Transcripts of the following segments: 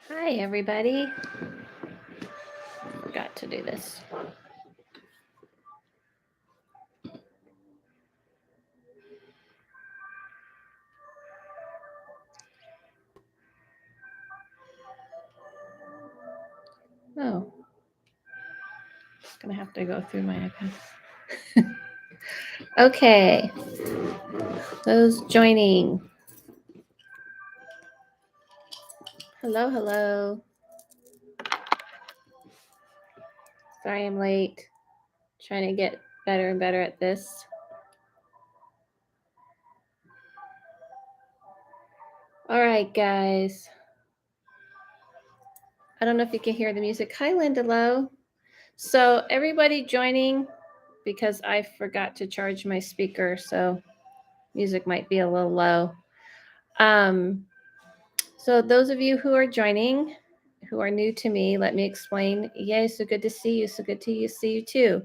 Hi, everybody. Forgot to do this. Oh, just gonna have to go through my iPad. Okay, those joining. Hello, hello. Sorry I'm late. Trying to get better and better at this. All right, guys. I don't know if you can hear the music. Hi, Linda Lowe. So everybody joining because I forgot to charge my speaker, so music might be a little low. So those of you who are joining, who are new to me, let me explain. Yay, so good to see you. So good to see you too.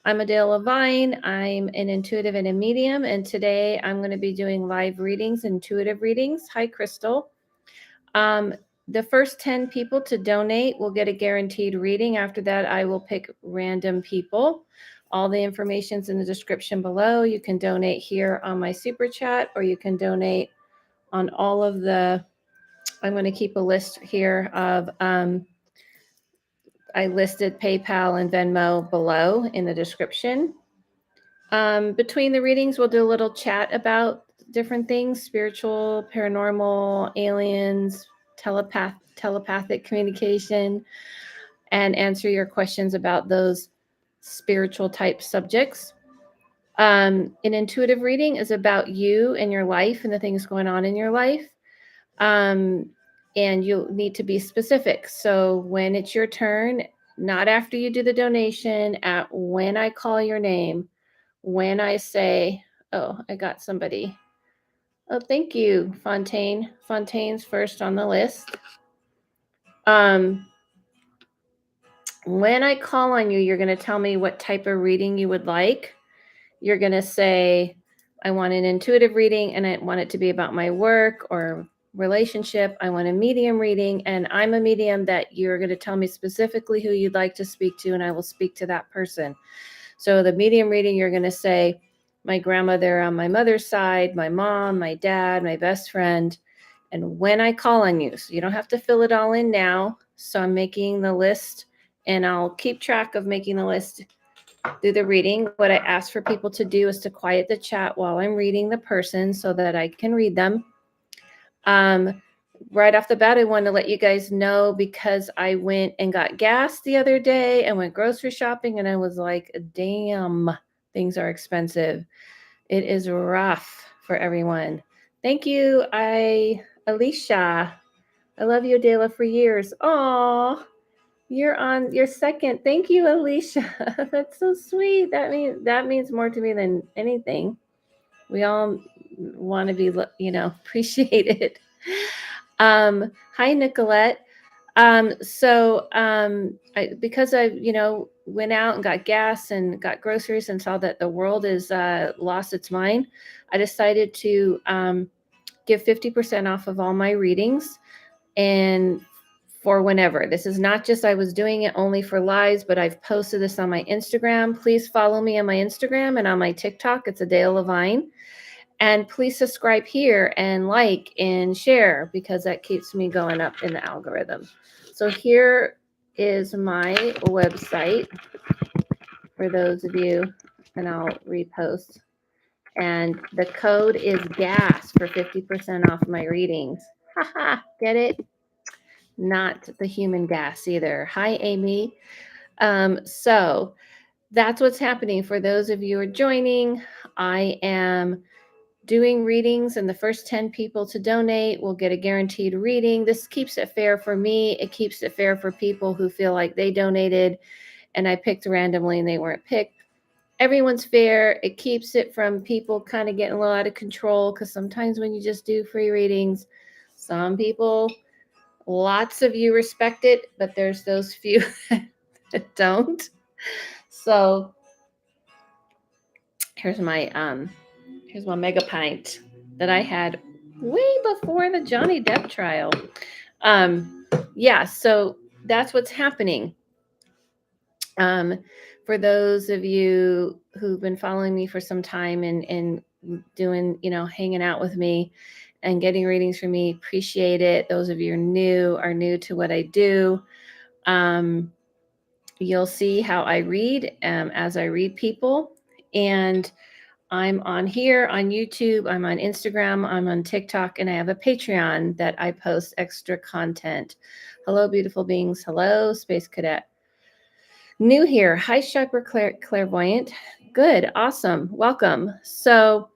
I'm Adela-Lavine. I'm an intuitive and a medium, and today I'm going to be doing live readings, intuitive readings. Hi, Crystal. The first 10 people to donate will get a guaranteed reading. After that, I will pick random people. All the information's in the description below. You can donate here on my super chat, or you can donate on all of the, I'm going to keep a list here of, I listed PayPal and Venmo below in the description. Between the readings, we'll do a little chat about different things: spiritual, paranormal, aliens, telepathic communication, and answer your questions about those spiritual type subjects. An intuitive reading is about you and your life and the things going on in your life. And you need to be specific. So when it's your turn, not after you do the donation, at when I call your name, when I say, oh, I got somebody. Oh, thank you, Fontaine. Fontaine's first on the list. When I call on you, you're going to tell me what type of reading you would like. You're going to say, I want an intuitive reading and I want it to be about my work or relationship. I want a medium reading, and I'm a medium that you're going to tell me specifically who you'd like to speak to, and I will speak to that person. So the medium reading, you're going to say, my grandmother on my mother's side, my mom, my dad, my best friend. And when I call on you, so you don't have to fill it all in now. So I'm making the list, and I'll keep track of making the list through the reading. What I ask for people to do is to quiet the chat while I'm reading the person so that I can read them. Right off the bat, I want to let you guys know, because I went and got gas the other day and went grocery shopping, and I was like, damn, things are expensive. It is rough for everyone. Thank you, Alicia. I love you, Adela, for years. Aw, you're on your second. Thank you, Alicia. That's so sweet. That means more to me than anything. We all want to be, appreciated. Hi, Nicolette. Because I, went out and got gas and got groceries and saw that the world is lost its mind, I decided to give 50% off of all my readings, and for whenever. This is not just I was doing it only for lives, but I've posted this on my Instagram. Please follow me on my Instagram and on my TikTok. It's Adela-Lavine. And please subscribe here and like and share, because that keeps me going up in the algorithm. So here is my website for those of you, and I'll repost. And the code is GAS for 50% off my readings. Haha, get it? Not the human gas either. Hi, Amy. So that's what's happening. For those of you who are joining, I am doing readings, and the first 10 people to donate will get a guaranteed reading. This keeps it fair for me. It keeps it fair for people who feel like they donated and I picked randomly and they weren't picked. Everyone's fair. It keeps it from people kind of getting a little out of control, because sometimes when you just do free readings, some people, lots of you respect it, but there's those few that don't. So here's my mega pint that I had way before the Johnny Depp trial. yeah, so that's what's happening. Um, for those of you who've been following me for some time and doing, hanging out with me and getting readings from me, appreciate it. Those of you are new to what I do. Um, you'll see how I read as I read people. And I'm on here on YouTube, I'm on Instagram, I'm on TikTok, and I have a Patreon that I post extra content. Hello, beautiful beings. Hello, Space Cadet. New here. Hi, Chakra Clairvoyant. Good. Awesome. Welcome. So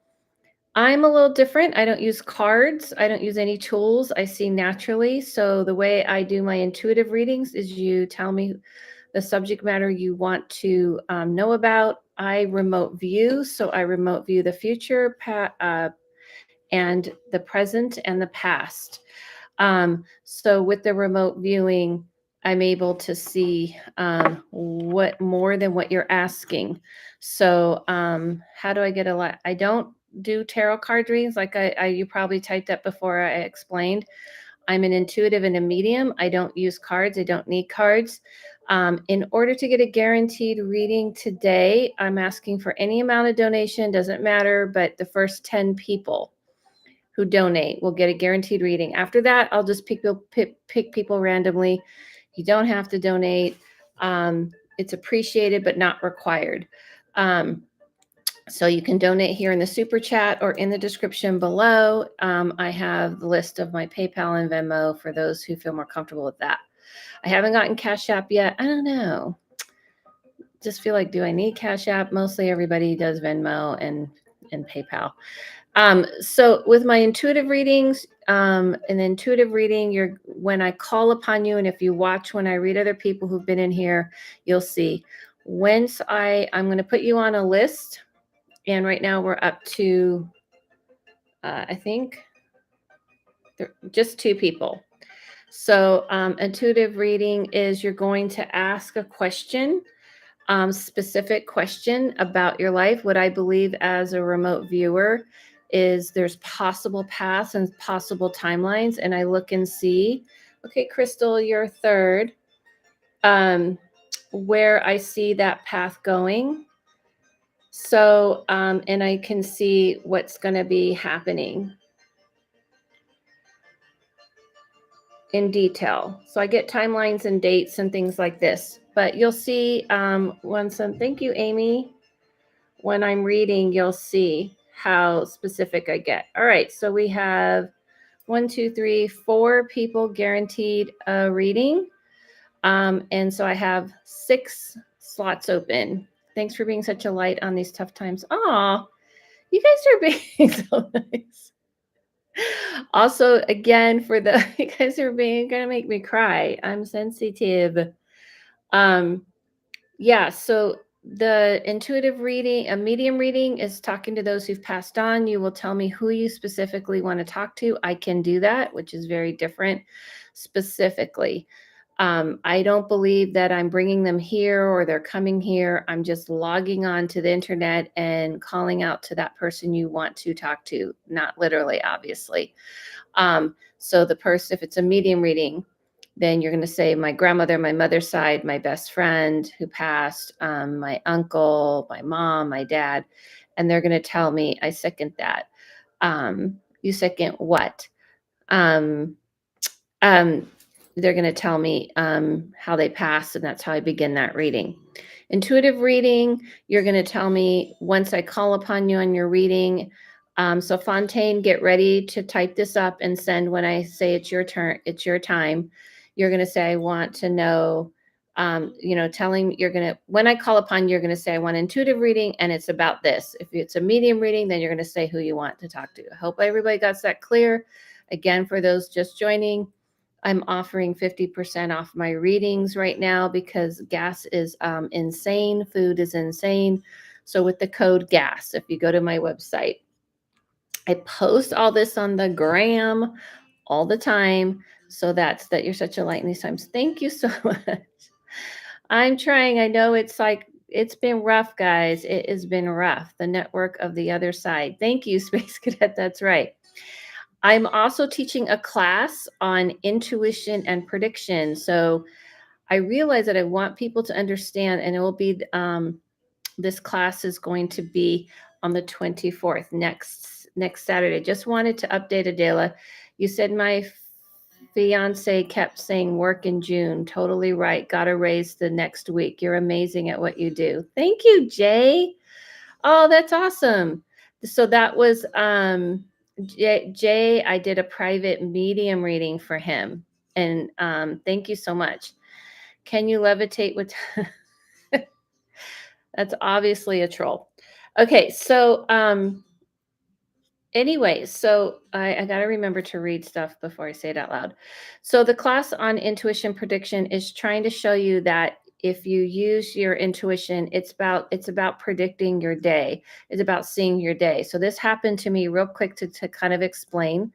I'm a little different. I don't use cards. I don't use any tools. I see naturally. So the way I do my intuitive readings is you tell me the subject matter you want to know about. I remote view. So I remote view the future and the present and the past. So with the remote viewing, I'm able to see what more than what you're asking. So how do I get a lot? I don't do tarot card readings like you probably typed up before I explained. I'm an intuitive and a medium. I don't use cards. I don't need cards. In order to get a guaranteed reading today, I'm asking for any amount of donation, doesn't matter, but the first 10 people who donate will get a guaranteed reading. After that, I'll just pick people randomly. You don't have to donate. It's appreciated, but not required. So you can donate here in the super chat or in the description below. I have the list of my PayPal and Venmo for those who feel more comfortable with that. I haven't gotten Cash App yet. I don't know. Just feel like, do I need Cash App? Mostly everybody does Venmo and PayPal. So with my intuitive readings, an intuitive reading, when I call upon you, and if you watch when I read other people who've been in here, you'll see. Once I'm going to put you on a list, and right now we're up to, I think, just 2 people. So intuitive reading is you're going to ask a question. Specific question about your life. What I believe as a remote viewer is there's possible paths and possible timelines. And I look and see, okay, Crystal, you're third, where I see that path going. So, and I can see what's going to be happening in detail. So I get timelines and dates and things like this. But you'll see thank you, Amy. When I'm reading, you'll see how specific I get. All right, so we have 1, 2, 3, 4 people guaranteed a reading. And so I have 6 slots open. Thanks for being such a light on these tough times. Aw, you guys are being so nice. Also, again, you guys are gonna make me cry. I'm sensitive. Yeah, so the intuitive reading, a medium reading is talking to those who've passed on. You will tell me who you specifically want to talk to. I can do that, which is very different specifically. I don't believe that I'm bringing them here or they're coming here. I'm just logging on to the internet and calling out to that person you want to talk to, not literally, obviously. So the person, if it's a medium reading, then you're going to say my grandmother, my mother's side, my best friend who passed, my uncle, my mom, my dad, and they're going to tell me, I second that. You second what? Um, um, they're going to tell me how they passed, and that's how I begin that reading. Intuitive reading, you're going to tell me once I call upon you on your reading. So Fontaine, get ready to type this up and send when I say it's your turn, it's your time. You're going to say, I want to know, when I call upon you, you're going to say, I want intuitive reading and it's about this. If it's a medium reading, then you're going to say who you want to talk to. I hope everybody got that clear. Again, for those just joining, I'm offering 50% off my readings right now because gas is insane. Food is insane. So with the code GAS, if you go to my website, I post all this on the gram all the time. So that you're such a light in these times. Thank you so much. I'm trying. I know it's been rough, guys. It has been rough. The network of the other side. Thank you, Space Cadet. That's right. I'm also teaching a class on intuition and prediction. So I realize that I want people to understand, and it will be this class is going to be on the 24th, next Saturday. Just wanted to update Adela. You said my fiance kept saying work in June. Totally right. Got to raise the next week. You're amazing at what you do. Thank you, Jay. Oh, that's awesome. So that was Jay. I did a private medium reading for him, and thank you so much. Can you levitate with? That's obviously a troll. Okay, so anyways, so I got to remember to read stuff before I say it out loud. So the class on intuition prediction is trying to show you that if you use your intuition, it's about predicting your day. It's about seeing your day. So this happened to me real quick to kind of explain.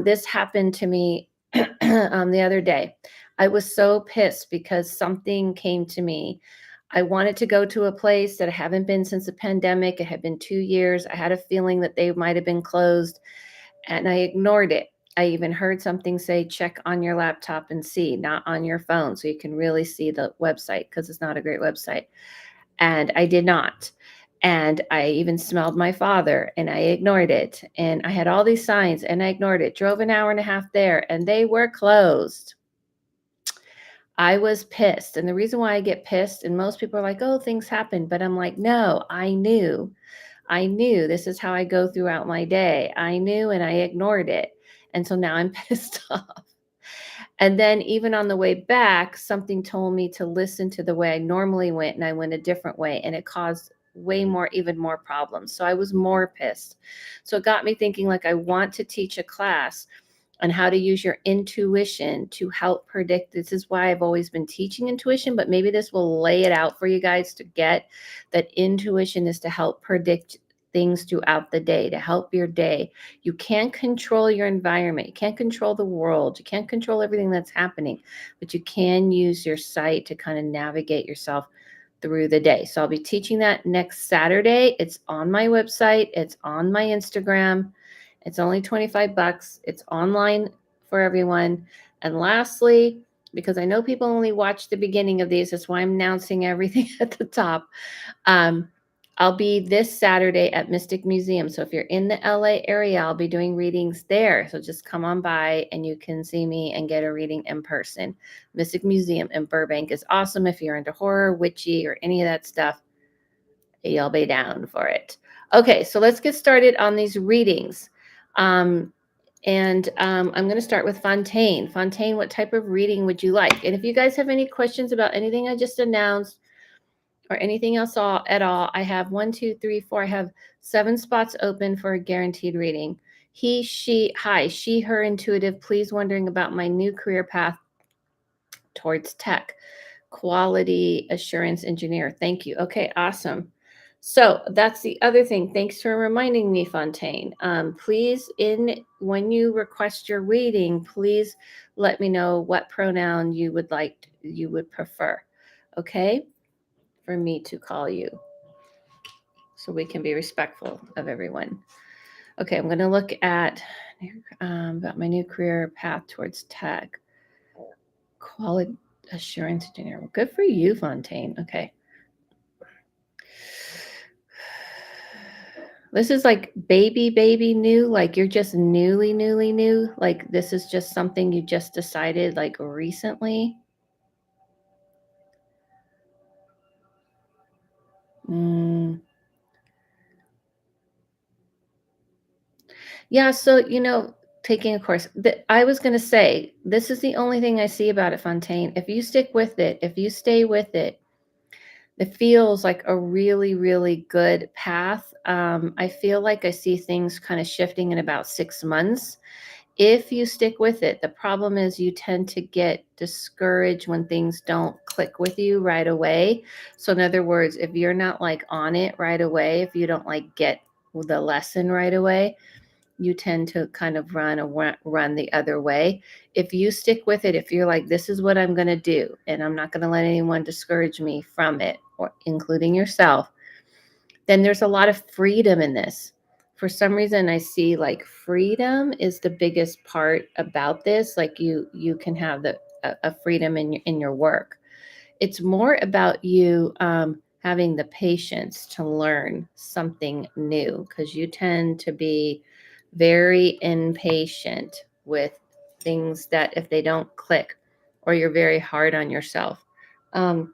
This happened to me the other day. I was so pissed because something came to me. I wanted to go to a place that I haven't been since the pandemic. It had been 2 years. I had a feeling that they might have been closed, and I ignored it. I even heard something say, check on your laptop and see, not on your phone, so you can really see the website because it's not a great website. And I did not. And I even smelled my father and I ignored it. And I had all these signs and I ignored it. Drove an hour and a half there and they were closed. I was pissed. And the reason why I get pissed, and most people are like, oh, things happen. But I'm like, no, I knew. I knew this is how I go throughout my day. I knew and I ignored it. And so now I'm pissed off. And then even on the way back, something told me to listen to the way I normally went, and I went a different way, and it caused even more problems. So I was more pissed. So it got me thinking, like, I want to teach a class on how to use your intuition to help predict. This is why I've always been teaching intuition, but maybe this will lay it out for you guys to get that intuition is to help predict things throughout the day, to help your day. You can't control your environment. You can't control the world. You can't control everything that's happening, but you can use your sight to kind of navigate yourself through the day. So I'll be teaching that next Saturday. It's on my website. It's on my Instagram. It's only $25. It's online for everyone. And lastly, because I know people only watch the beginning of these, that's why I'm announcing everything at the top. I'll be this Saturday at Mystic Museum. So if you're in the LA area, I'll be doing readings there. So just come on by and you can see me and get a reading in person. Mystic Museum in Burbank is awesome. If you're into horror, witchy, or any of that stuff, you'll be down for it. Okay, so let's get started on these readings. I'm going to start with Fontaine. Fontaine, what type of reading would you like? And if you guys have any questions about anything I just announced or anything else at all, I have 1, 2, 3, 4. I have 7 spots open for a guaranteed reading. Hi, she, her intuitive, please wondering about my new career path towards tech. Quality assurance engineer. Thank you. Okay, awesome. So that's the other thing. Thanks for reminding me, Fontaine. Please, when you request your reading, please let me know what pronoun you would prefer. Okay, for me to call you, so we can be respectful of everyone. Okay, I'm going to look at about my new career path towards tech. Quality assurance engineer. Well, good for you, Fontaine. Okay. This is like baby new, like you're just newly new. Like this is just something you just decided like recently. Yeah, so taking a course. I was going to say, this is the only thing I see about it, Fontaine. If you stick with it, if you stay with it, it feels like a really, really good path. I feel like I see things kind of shifting in about 6 months. If you stick with it, the problem is you tend to get discouraged when things don't click with you right away. So in other words, if you're not like on it right away, if you don't like get the lesson right away, you tend to kind of run the other way. If you stick with it, if you're like, this is what I'm going to do, and I'm not going to let anyone discourage me from it, or including yourself, then there's a lot of freedom in this. for some reason I see like freedom is the biggest part about this. Like you can have a freedom in your work. It's more about you having the patience to learn something new, because you tend to be very impatient with things that if they don't click, or you're very hard on yourself. I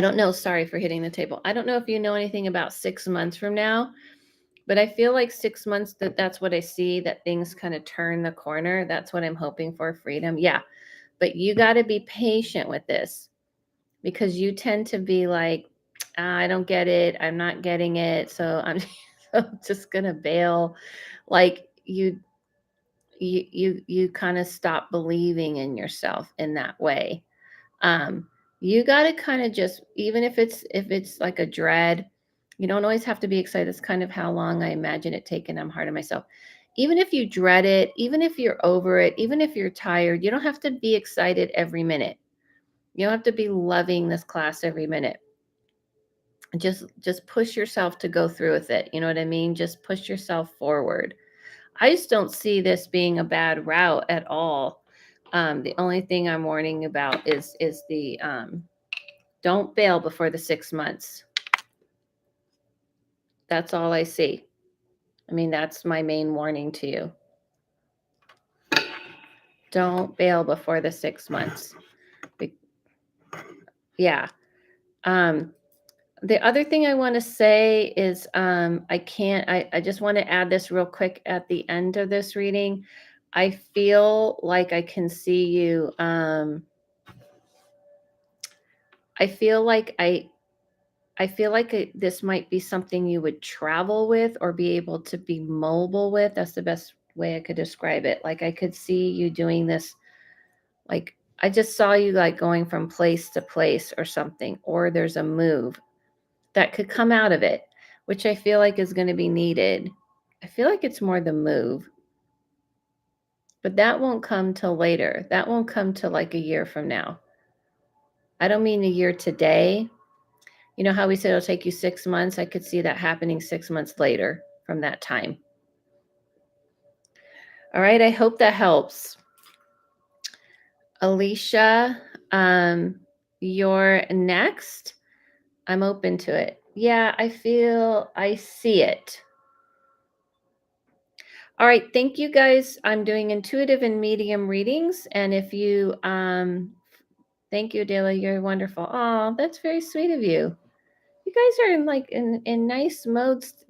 don't know. Sorry for hitting the table. I don't know if you know anything about 6 months from now, but I feel like 6 months, that's what I see, that things kind of turn the corner. That's what I'm hoping for, freedom. Yeah. But you got to be patient with this, because you tend to be like, I don't get it. I'm not getting it. So I'm just going to bail. Like you kind of stop believing in yourself in that way. Um, you got to kind of just, even if it's like a dread, you don't always have to be excited. That's kind of how long I imagine it taking. I'm hard on myself. Even if you dread it, even if you're over it, even if you're tired, you don't have to be excited every minute. You don't have to be loving this class every minute. Just push yourself to go through with it. You know what I mean? Just push yourself forward. I just don't see this being a bad route at all. The only thing I'm warning about is the don't bail before the 6 months. That's all I see. I mean, that's my main warning to you. Don't bail before the 6 months. Yeah. The other thing I want to say is I just want to add this real quick at the end of this reading. I feel like I can see you. I feel like this might be something you would travel with or be able to be mobile with. That's the best way I could describe it. Like I could see you doing this. Like I just saw you like going from place to place or something, or there's a move that could come out of it, which I feel like is going to be needed. I feel like it's more the move, but that won't come till later. That won't come till like a year from now. I don't mean a year today. You know how we said it'll take you 6 months? I could see that happening 6 months later from that time. All right. I hope that helps. Alicia, you're next. I'm open to it. Yeah, I see it. All right. Thank you guys. I'm doing intuitive and medium readings. And if you, thank you, Adela. You're wonderful. Oh, that's very sweet of you. You guys are in nice modes,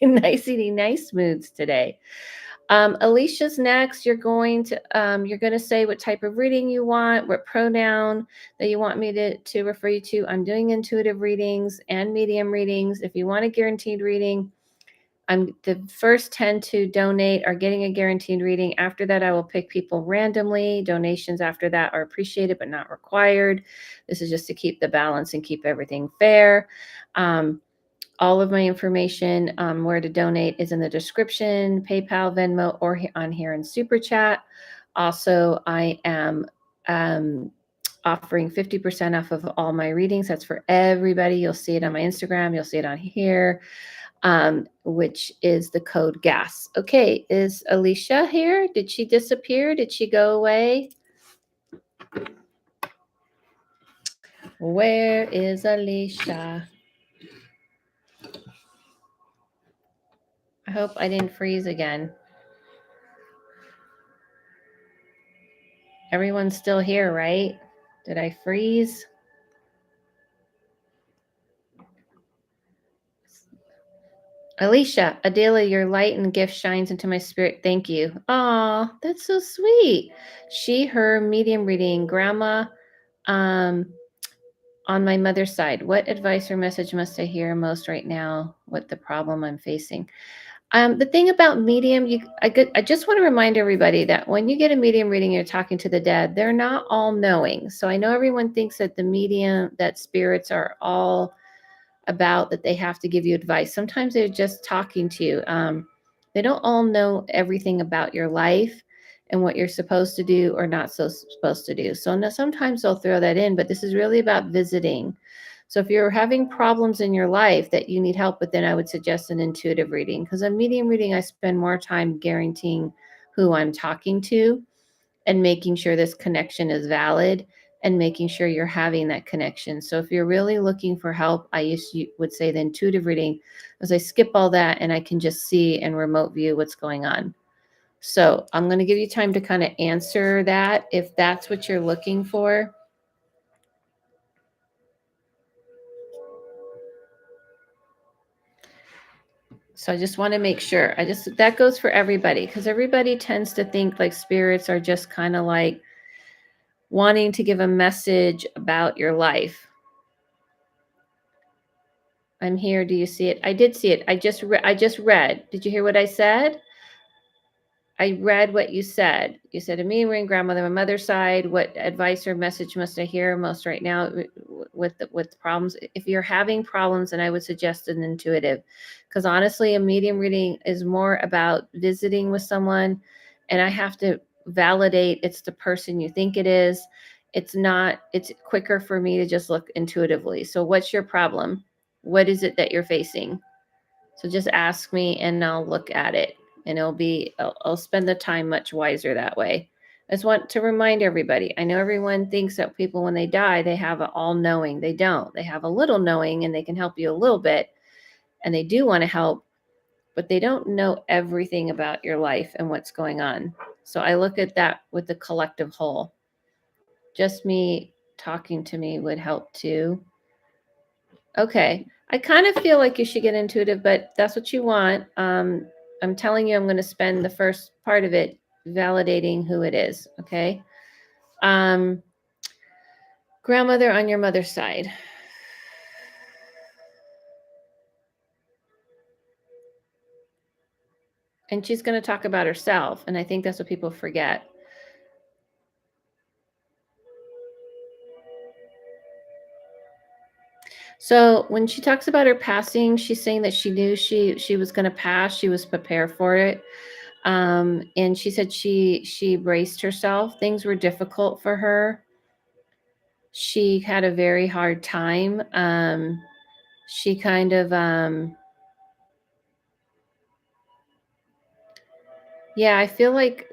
nice moods today. Alicia's next. You're going to say what type of reading you want, what pronoun that you want me to refer you to. I'm doing intuitive readings and medium readings. If you want a guaranteed reading, I'm the first 10 to donate are getting a guaranteed reading. After that, I will pick people randomly. Donations after that are appreciated but not required. This is just to keep the balance and keep everything fair. All of my information where to donate is in the description, PayPal, Venmo, or on here in Super Chat. Also, I am offering 50% off of all my readings. That's for everybody. You'll see it on my Instagram. You'll see it on here, which is the code GAS. Okay, is Alicia here? Did she disappear? Did she go away? Where is Alicia? I hope I didn't freeze again. Everyone's still here, right? Did I freeze? Alicia, Adela, your light and gift shines into my spirit. Thank you. Oh, that's so sweet. She, her, medium reading, grandma, on my mother's side. What advice or message must I hear most right now? What the problem I'm facing? The thing about medium, I just want to remind everybody that when you get a medium reading, you're talking to the dead. They're not all knowing. So I know everyone thinks that that spirits are all about, that they have to give you advice. Sometimes they're just talking to you. They don't all know everything about your life and what you're supposed to do or not so supposed to do. So sometimes they'll throw that in, but this is really about visiting. So if you're having problems in your life that you need help with, then I would suggest an intuitive reading, because a medium reading, I spend more time guaranteeing who I'm talking to and making sure this connection is valid and making sure you're having that connection. So if you're really looking for help, would say the intuitive reading, as I skip all that and I can just see and remote view what's going on. So I'm going to give you time to kind of answer that if that's what you're looking for. So I just want to make sure. That goes for everybody, because everybody tends to think like spirits are just kind of like wanting to give a message about your life. I'm here. Do you see it? I did see it. I just read. Did you hear what I said? I read what you said. You said, a me ring grandmother, my mother's side. What advice or message must I hear most right now with problems? If you're having problems, then I would suggest an intuitive, because honestly, a medium reading is more about visiting with someone, and I have to validate it's the person you think it is. It's not. It's quicker for me to just look intuitively. So, what's your problem? What is it that you're facing? So just ask me and I'll look at it, and I'll spend the time much wiser that way. I just want to remind everybody. I know everyone thinks that people, when they die, they have an all knowing. They don't. They have a little knowing and they can help you a little bit, and they do want to help, but they don't know everything about your life and what's going on. So I look at that with the collective whole. Just me talking to me would help too. Okay. I kind of feel like you should get intuitive, but that's what you want. I'm telling you, I'm going to spend the first part of it validating who it is. Okay. Um, Grandmother on your mother's side. And she's going to talk about herself. And I think that's what people forget. So when she talks about her passing, she's saying that she knew she was going to pass. She was prepared for it. And she said she braced herself. Things were difficult for her. She had a very hard time. She kind of, yeah, I feel like,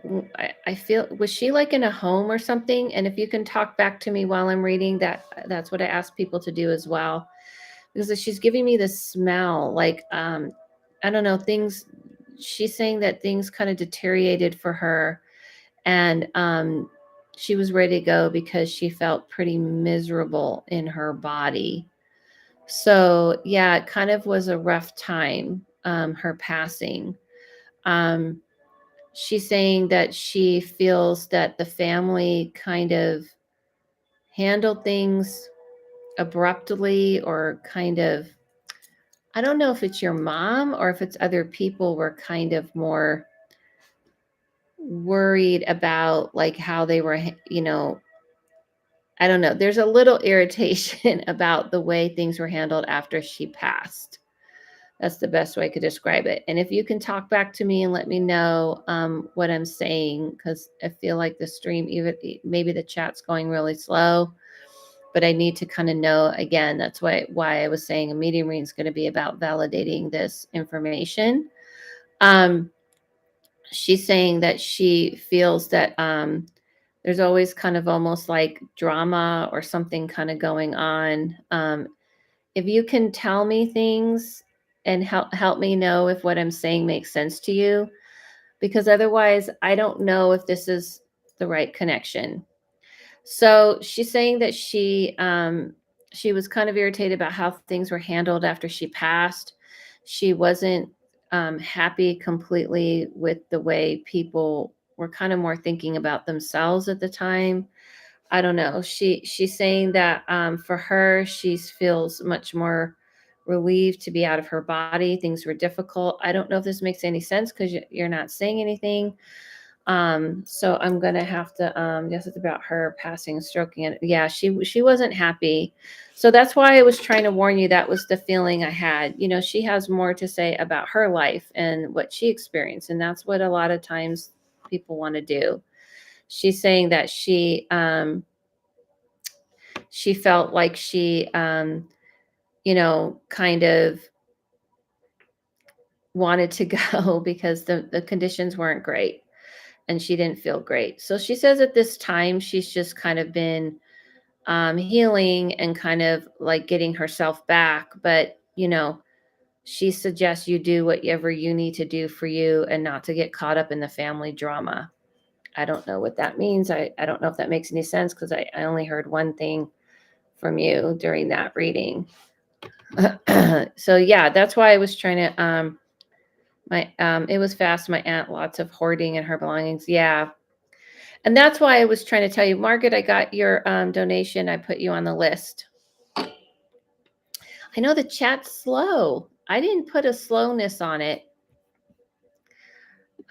I feel, was she like in a home or something? And if you can talk back to me while I'm reading that, that's what I ask people to do as well. Because she's giving me the smell, like, I don't know, she's saying that things kind of deteriorated for her. And she was ready to go because she felt pretty miserable in her body. So yeah, it kind of was a rough time, her passing. Um, she's saying that she feels that the family kind of handled things abruptly, or kind of, I don't know if it's your mom or if it's other people were kind of more worried about like how they were, I don't know. There's a little irritation about the way things were handled after she passed. That's the best way I could describe it. And if you can talk back to me and let me know what I'm saying, because I feel like the stream, even maybe the chat's going really slow, but I need to kind of know again. That's why I was saying a medium reading is going to be about validating this information. Um, she's saying that she feels that there's always kind of almost like drama or something kind of going on. If you can tell me things and help me know if what I'm saying makes sense to you, because otherwise I don't know if this is the right connection. So she's saying that she was kind of irritated about how things were handled after she passed. She wasn't happy completely with the way people were kind of more thinking about themselves at the time. I don't know. She's saying that for her, she feels much more relieved to be out of her body. Things were difficult. I don't know if this makes any sense because you're not saying anything. So I'm gonna have to guess it's about her passing, stroking it. Yeah, she wasn't happy. So that's why I was trying to warn you. That was the feeling I had. She has more to say about her life and what she experienced, and that's what a lot of times people want to do. She's saying that she felt like she kind of wanted to go because the conditions weren't great and she didn't feel great. So she says at this time she's just kind of been healing and kind of like getting herself back. But, she suggests you do whatever you need to do for you and not to get caught up in the family drama. I don't know what that means. I don't know if that makes any sense because I only heard one thing from you during that reading. So yeah, that's why I was trying to it was fast. My aunt, lots of hoarding in her belongings. Yeah. And that's why I was trying to tell you, Margaret, I got your donation. I put you on the list. I know the chat's slow. I didn't put a slowness on it.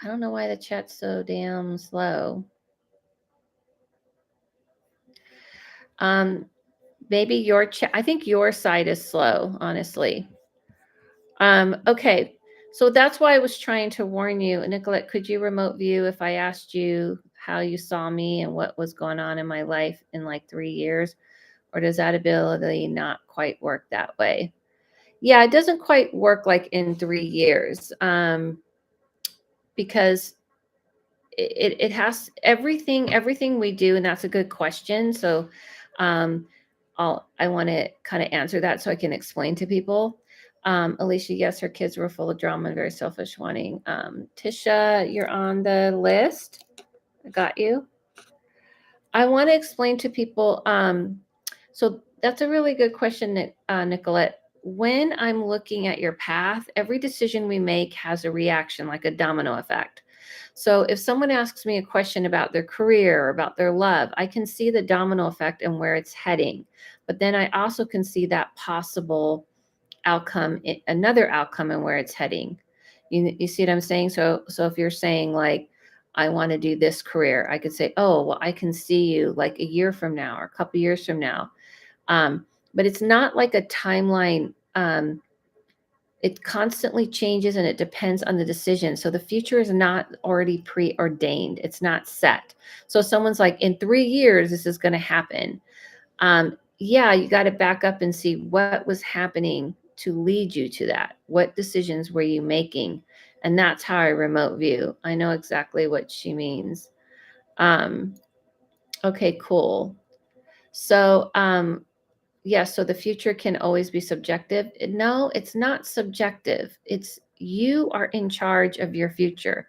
I don't know why the chat's so damn slow. Maybe your chat, I think your side is slow, honestly. Okay. So that's why I was trying to warn you. Nicolette, could you remote view if I asked you how you saw me and what was going on in my life in like 3 years? Or does that ability not quite work that way? Yeah, it doesn't quite work like in 3 years. Because it has everything we do, and that's a good question. So I want to kind of answer that so I can explain to people. Alicia, yes, her kids were full of drama and very selfish wanting. Tisha, you're on the list. I got you. I want to explain to people. So that's a really good question, Nicolette. When I'm looking at your path, every decision we make has a reaction, like a domino effect. So if someone asks me a question about their career or about their love, I can see the domino effect and where it's heading. But then I also can see that possible outcome, another outcome and where it's heading. You see what I'm saying? So if you're saying like, I want to do this career, I could say, oh, well, I can see you like a year from now or a couple years from now. But it's not like a timeline. It constantly changes and it depends on the decision. So the future is not already preordained. It's not set. So someone's like, in 3 years, this is going to happen. Yeah, you got to back up and see what was happening to lead you to that. What decisions were you making? And that's how I remote view. I know exactly what she means. Okay, cool. So, so the future can always be subjective. No, it's not subjective. It's you are in charge of your future.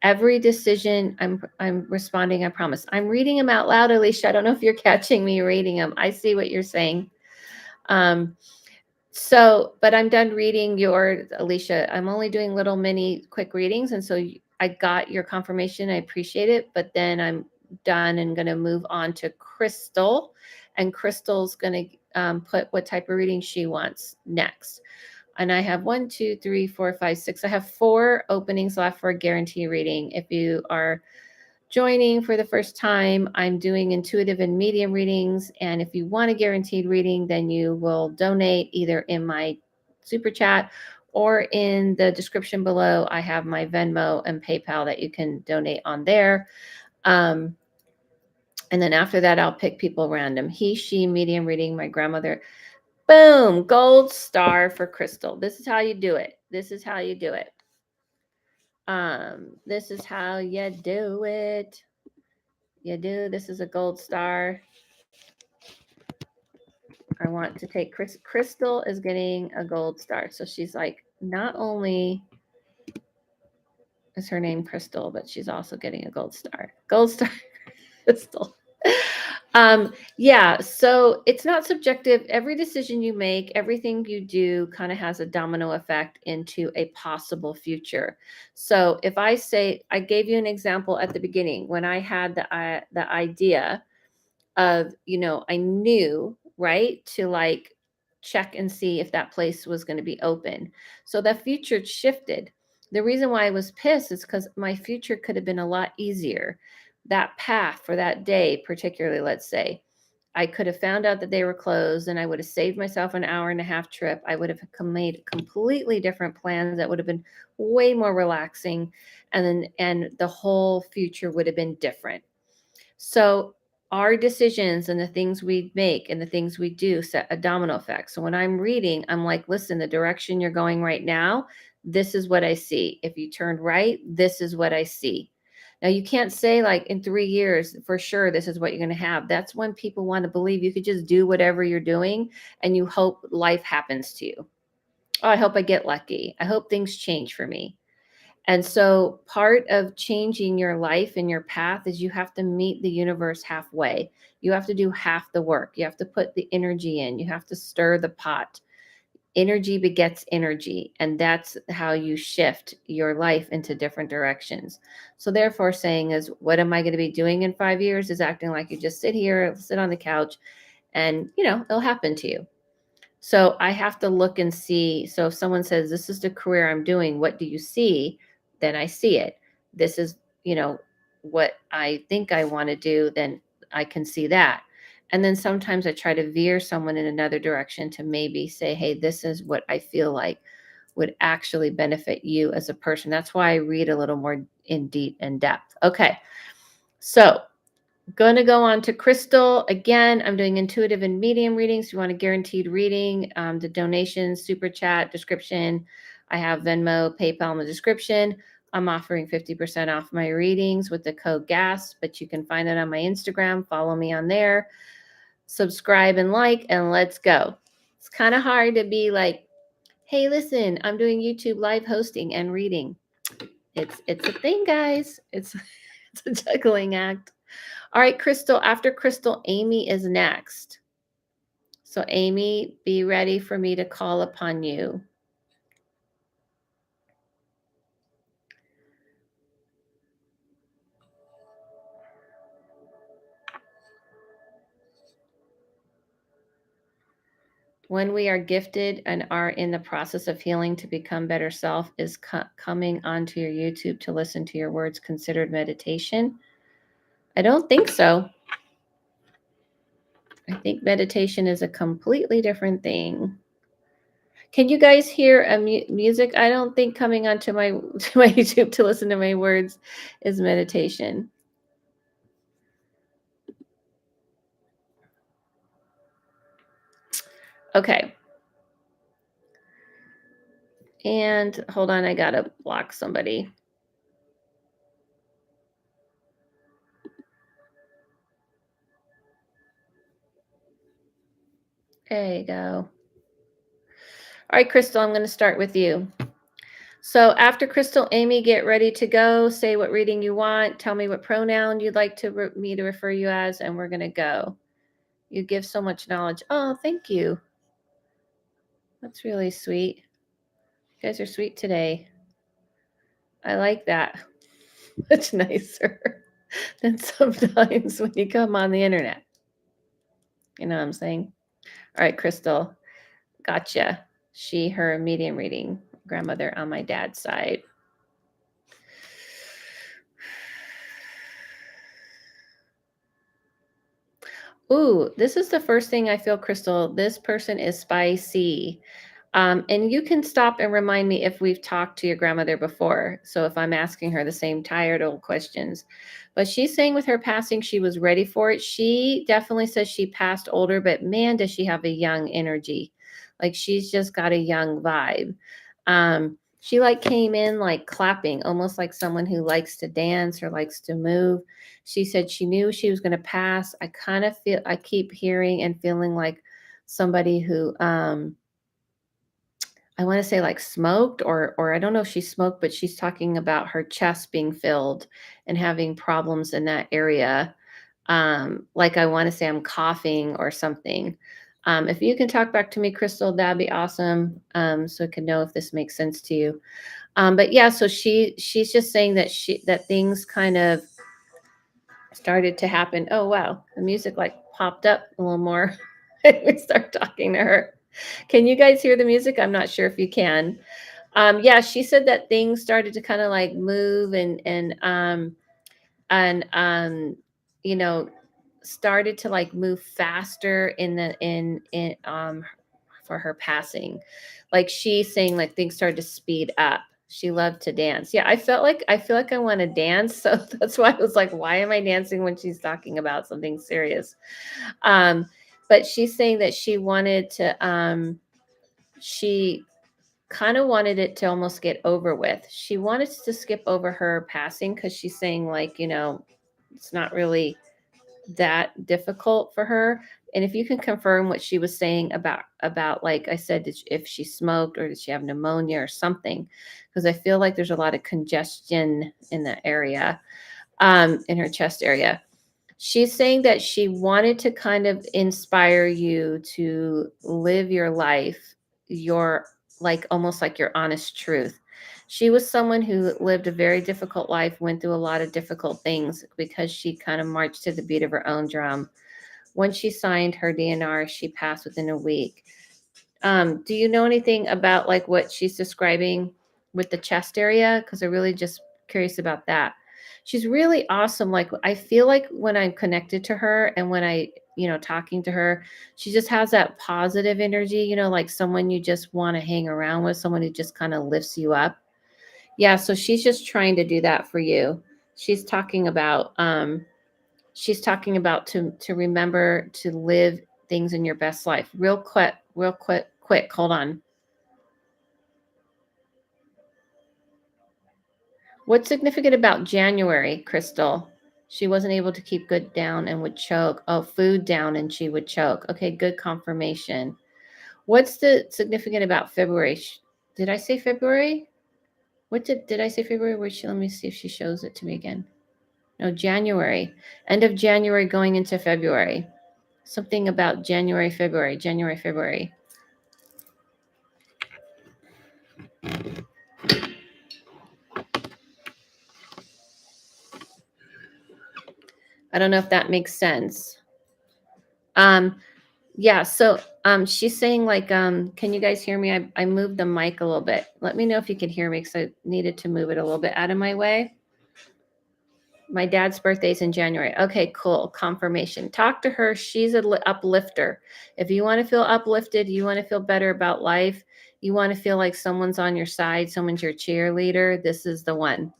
Every decision, I'm responding, I promise. I'm reading them out loud, Alicia. I don't know if you're catching me reading them. I see what you're saying. But I'm done reading yours, Alicia. I'm only doing little mini quick readings. And so I got your confirmation. I appreciate it. But then I'm done and going to move on to Crystal. And Crystal's going to put what type of reading she wants next. And I have 1, 2, 3, 4, 5, 6. I have 4 openings left for a guarantee reading. If you are joining for the first time, I'm doing intuitive and medium readings. And if you want a guaranteed reading, then you will donate either in my super chat or in the description below. I have my Venmo and PayPal that you can donate on there. And then after that, I'll pick people random. He, she, medium reading, my grandmother. Boom, gold star for Crystal. This is how you do it. This is how you do it. This is how you do it. You do. This is a gold star. I want to take Crystal is getting a gold star. So she's like, not only is her name Crystal, but she's also getting a gold star. Gold star Crystal. Yeah, so it's not subjective. Every decision you make, everything you do kind of has a domino effect into a possible future. So if I say, I gave you an example at the beginning when I had the idea of, I knew, right, to like check and see if that place was going to be open. So that future shifted. The reason why I was pissed is because my future could have been a lot easier. That path for that day, particularly, let's say, I could have found out that they were closed and I would have saved myself an hour and a half trip. I would have made completely different plans that would have been way more relaxing. And the whole future would have been different. So our decisions and the things we make and the things we do set a domino effect. So when I'm reading, I'm like, listen, the direction you're going right now, this is what I see. If you turned right, this is what I see. Now, you can't say, like, in 3 years, for sure, this is what you're going to have. That's when people want to believe you could just do whatever you're doing and you hope life happens to you. Oh, I hope I get lucky. I hope things change for me. And so part of changing your life and your path is you have to meet the universe halfway. You have to do half the work. You have to put the energy in. You have to stir the pot. Energy begets energy, and that's how you shift your life into different directions. So therefore, saying is, what am I going to be doing in 5 years, is acting like you just sit here, sit on the couch, and it'll happen to you. So I have to look and see. So if someone says, this is the career I'm doing, what do you see? Then I see it. This is, what I think I want to do, then I can see that. And then sometimes I try to veer someone in another direction to maybe say, hey, this is what I feel like would actually benefit you as a person. That's why I read a little more in depth. Okay. So going to go on to Crystal. Again, I'm doing intuitive and medium readings. If you want a guaranteed reading, the donation, super chat, description. I have Venmo, PayPal in the description. I'm offering 50% off my readings with the code GAS, but you can find that on my Instagram. Follow me on there. Subscribe and like, and let's go. It's kind of hard to be like, hey, listen, I'm doing YouTube live hosting and reading. It's a thing, guys. It's a juggling act. All right, Crystal, after Crystal, Amy is next. So Amy, be ready for me to call upon you. When we are gifted and are in the process of healing to become better self, is coming onto your YouTube to listen to your words considered meditation? I don't think so. I think meditation is a completely different thing. Can you guys hear a music? I don't think coming onto my YouTube to listen to my words is meditation. Okay. And hold on, I gotta block somebody. There you go. All right, Crystal, I'm going to start with you. So after Crystal, Amy, get ready to go. Say what reading you want. Tell me what pronoun you'd like me to refer you as, and we're going to go. You give so much knowledge. Oh, thank you. That's really sweet. You guys are sweet today. I like that. Much nicer than sometimes when you come on the internet. You know what I'm saying? All right, Crystal. Gotcha. She, her, medium reading. Grandmother on my dad's side. Ooh, this is the first thing I feel, Crystal. This person is spicy. And you can stop and remind me if we've talked to your grandmother before. So if I'm asking her the same tired old questions. But she's saying with her passing, she was ready for it. She definitely says she passed older, but man, does she have a young energy. Like she's just got a young vibe. She like came in like clapping, almost like someone who likes to dance or likes to move. She said she knew she was going to pass. I keep hearing and feeling like somebody who, I want to say like smoked or I don't know if she smoked, but she's talking about her chest being filled and having problems in that area. Like I want to say I'm coughing or something. If you can talk back to me, Crystal, that'd be awesome. So I can know if this makes sense to you. But yeah, so she's just saying that things kind of started to happen. Oh wow, the music like popped up a little more. We start talking to her. Can you guys hear the music? I'm not sure if you can. Yeah, she said that things started to kind of like move and you know started to like move faster in for her passing. Like she's saying like things started to speed up. She loved to dance. Yeah, I feel like I want to dance. So that's why I was like, why am I dancing when she's talking about something serious? Um, but she's saying that she kind of wanted it to almost get over with. She wanted to skip over her passing because she's saying, like, it's not really that difficult for her. And if you can confirm what she was saying about like I said, if she smoked or did she have pneumonia or something, because I feel like there's a lot of congestion in the area, in her chest area. She's saying that she wanted to kind of inspire you to live your life, your like almost like your honest truth. She was someone who lived a very difficult life, went through a lot of difficult things because she kind of marched to the beat of her own drum. Once she signed her DNR, she passed within a week. Do you know anything about like what she's describing with the chest area? Because I'm really just curious about that. She's really awesome. Like I feel like when I'm connected to her and when talking to her, she just has that positive energy, like someone you just want to hang around with, someone who just kind of lifts you up. Yeah, so she's just trying to do that for you. She's talking about to remember to live things in your best life. Real quick, hold on. What's significant about January, Crystal? She wasn't able to keep good down and would choke. Oh, food down and she would choke. Okay, good confirmation. What's the significant about February? Did I say February? What did I say February? Let me see if she shows it to me again. No, January. End of January going into February. Something about January, February, January, February. I don't know if that makes sense. Yeah, so she's saying like can you guys hear me? I moved the mic a little bit. Let me know if you can hear me because I needed to move it a little bit out of my way. My dad's birthday's in January. Okay, cool. Confirmation. Talk to her. She's an uplifter. If you want to feel uplifted, you want to feel better about life, you want to feel like someone's on your side, someone's your cheerleader, this is the one.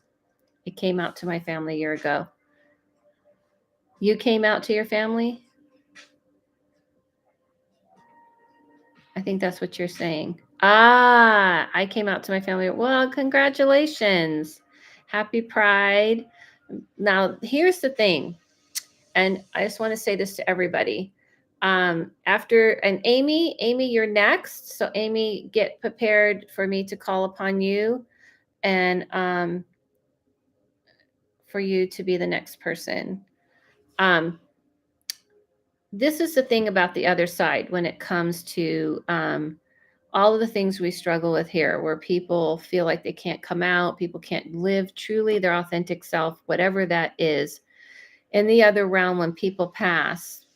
It came out to my family a year ago. You came out to your family? I think that's what you're saying. Ah, I came out to my family. Well, congratulations. Happy Pride. Now, here's the thing, and I just want to say this to everybody. And Amy, you're next. So, Amy, get prepared for me to call upon you and for you to be the next person. This is the thing about the other side when it comes to all of the things we struggle with here, where people feel like they can't come out, people can't live truly their authentic self, whatever that is. In the other realm, when people pass,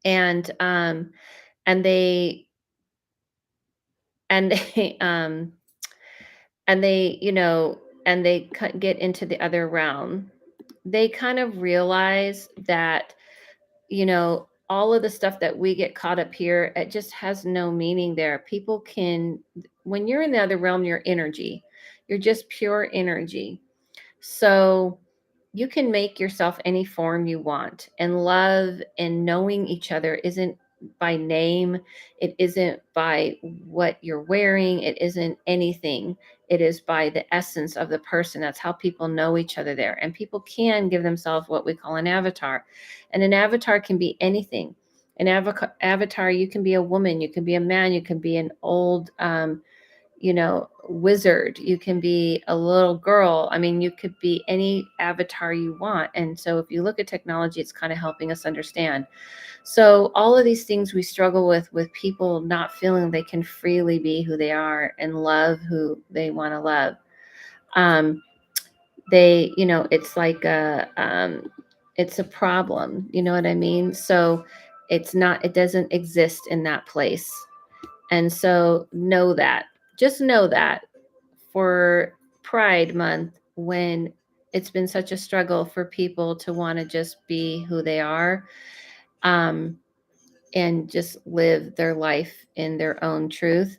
and and they and they and they and they get into the other realm, they kind of realize that all of the stuff that we get caught up here, it just has no meaning there. People can, when you're in the other realm, you're energy. You're just pure energy. So you can make yourself any form you want. And love and knowing each other isn't by name, it isn't by what you're wearing, it isn't anything. It is by the essence of the person. That's how people know each other there. And people can give themselves what we call an avatar. And an avatar can be anything. An avatar, you can be a woman, you can be a man, you can be an old wizard, you can be a little girl. I mean, you could be any avatar you want. And so if you look at technology, it's kind of helping us understand. So all of these things we struggle with people not feeling they can freely be who they are and love who they want to love. They, it's like it's a problem, you know what I mean? So it doesn't exist in that place. And so just know that for Pride Month, when it's been such a struggle for people to want to just be who they are, and just live their life in their own truth,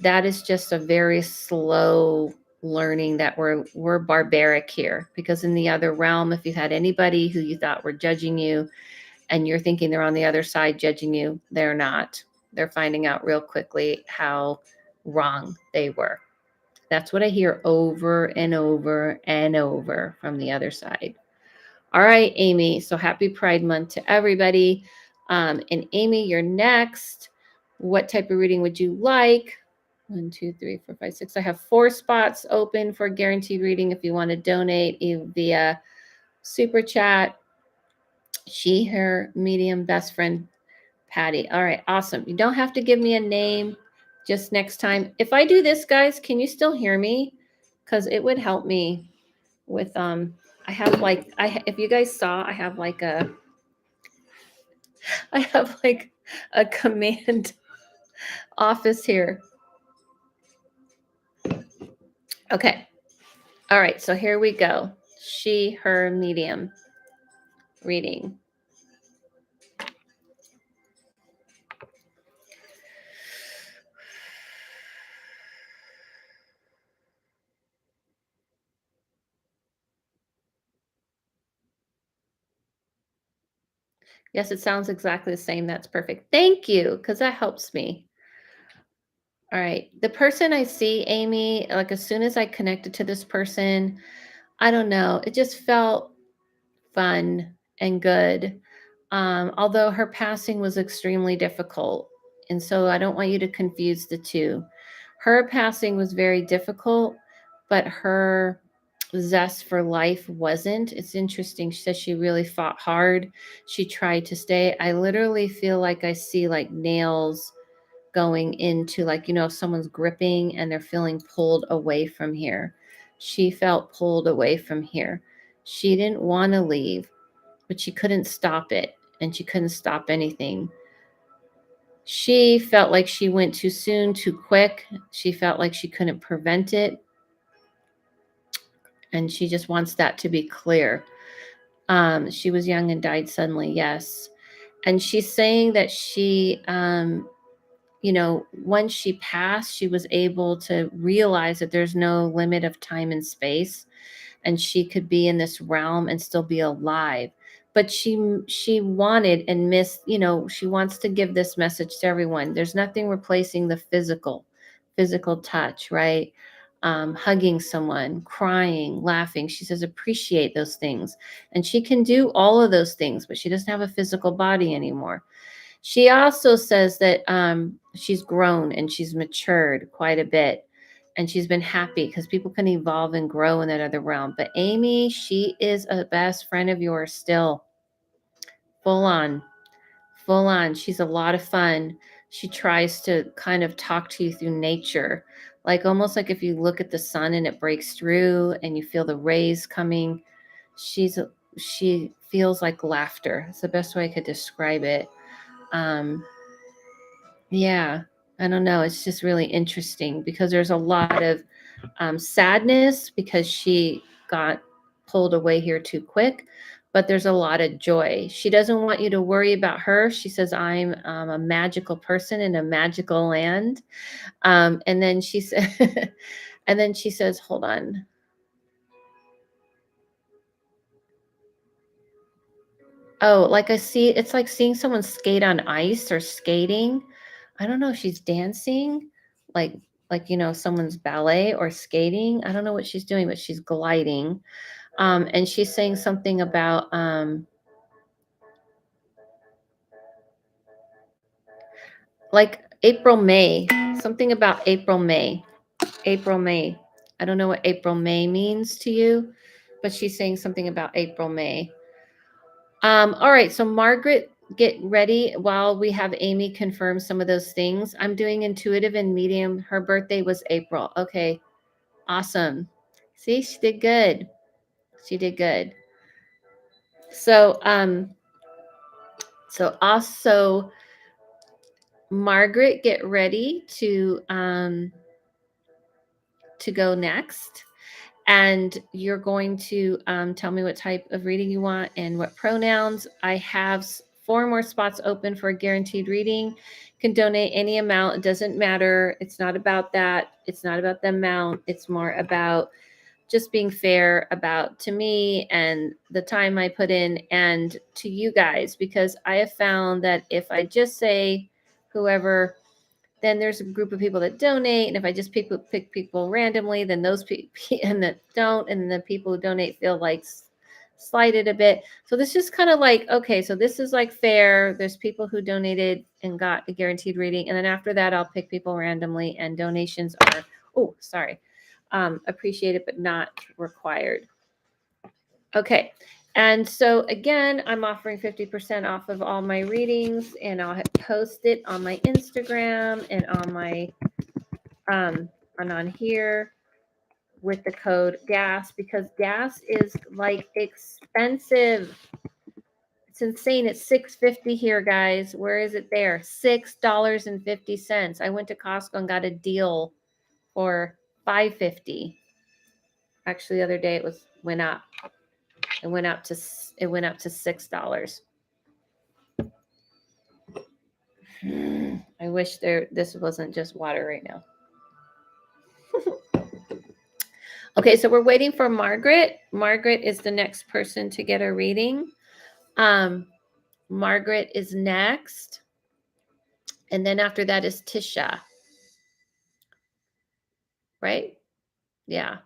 that is just a very slow learning that we're barbaric here, because in the other realm, if you had anybody who you thought were judging you and you're thinking they're on the other side judging you, they're not. They're finding out real quickly how wrong they were. That's what I hear over and over and over from the other side. All right, Amy. So happy Pride Month to everybody. And Amy, you're next. What type of reading would you like? 1, 2, 3, 4, 5, 6. I have 4 spots open for guaranteed reading if you want to donate via super chat. She, her medium best friend, Patty. All right, awesome. You don't have to give me a name just next time. If I do this, guys, can you still hear me? Because it would help me with I have like if you guys saw, I have like a command office here. Okay. All right, so here we go. She, her medium reading. Yes, it sounds exactly the same. That's perfect. Thank you, because that helps me. All right. The person I see, Amy, like as soon as I connected to this person, I don't know, it just felt fun and good. Although her passing was extremely difficult. And so I don't want you to confuse the two. Her passing was very difficult, but her zest for life wasn't. It's interesting. She says she really fought hard. She tried to stay. I literally feel like I see like nails going into, like, if someone's gripping and they're feeling pulled away from here. She felt pulled away from here. She didn't want to leave, but she couldn't stop it, and she couldn't stop anything. She felt like she went too soon, too quick. She felt like she couldn't prevent it, and she just wants that to be clear. She was young and died suddenly, yes. And she's saying that she, once she passed, she was able to realize that there's no limit of time and space, and she could be in this realm and still be alive. But she wanted and missed, she wants to give this message to everyone. There's nothing replacing the physical touch, right? Hugging someone, crying, laughing. She says appreciate those things. And she can do all of those things, but she doesn't have a physical body anymore. She also says that she's grown and she's matured quite a bit. And she's been happy because people can evolve and grow in that other realm. But Amy, she is a best friend of yours still. Full on. Full on. She's a lot of fun. She tries to kind of talk to you through nature. Like almost like if you look at the sun and it breaks through and you feel the rays coming, she feels like laughter. It's the best way I could describe it. Yeah, I don't know. It's just really interesting because there's a lot of sadness because she got pulled away here too quick, but there's a lot of joy. She doesn't want you to worry about her. She says, I'm a magical person in a magical land. And then she said, and then she says, hold on. Oh, like I see, it's like seeing someone skate on ice or skating. I don't know if she's dancing, like someone's ballet or skating. I don't know what she's doing, but she's gliding. And she's saying something about like April, May, something about April, May. April, May. I don't know what April, May means to you, but she's saying something about April, May. All right, so Margaret, get ready while we have Amy confirm some of those things. I'm doing intuitive and medium. Her birthday was April. Okay, awesome. See, she did good. She did good. So, also, Margaret, get ready to go next. And you're going to tell me what type of reading you want and what pronouns. I have 4 more spots open for a guaranteed reading. can donate any amount. It doesn't matter. It's not about that. It's not about the amount. It's more about just being fair about to me and the time I put in and to you guys, because I have found that if I just say whoever, then there's a group of people that donate. And if I just pick people randomly, then those people and that don't, and the people who donate feel like slighted a bit. So this is kind of like, okay, so this is like fair. There's people who donated and got a guaranteed reading. And then after that, I'll pick people randomly, and donations are, appreciated, but not required. Okay. And so again, I'm offering 50% off of all my readings, and I'll post it on my Instagram and on my and on here with the code gas, because gas is like expensive. It's insane. It's $6.50 here, guys. Where is it there? $6.50. I went to Costco and got a deal for $5.50. Actually, the other day it went up. It went up to $6. I wish this wasn't just water right now. Okay, so we're waiting for Margaret. Margaret is the next person to get a reading. Margaret is next. And then after that is Tisha. Right? Yeah.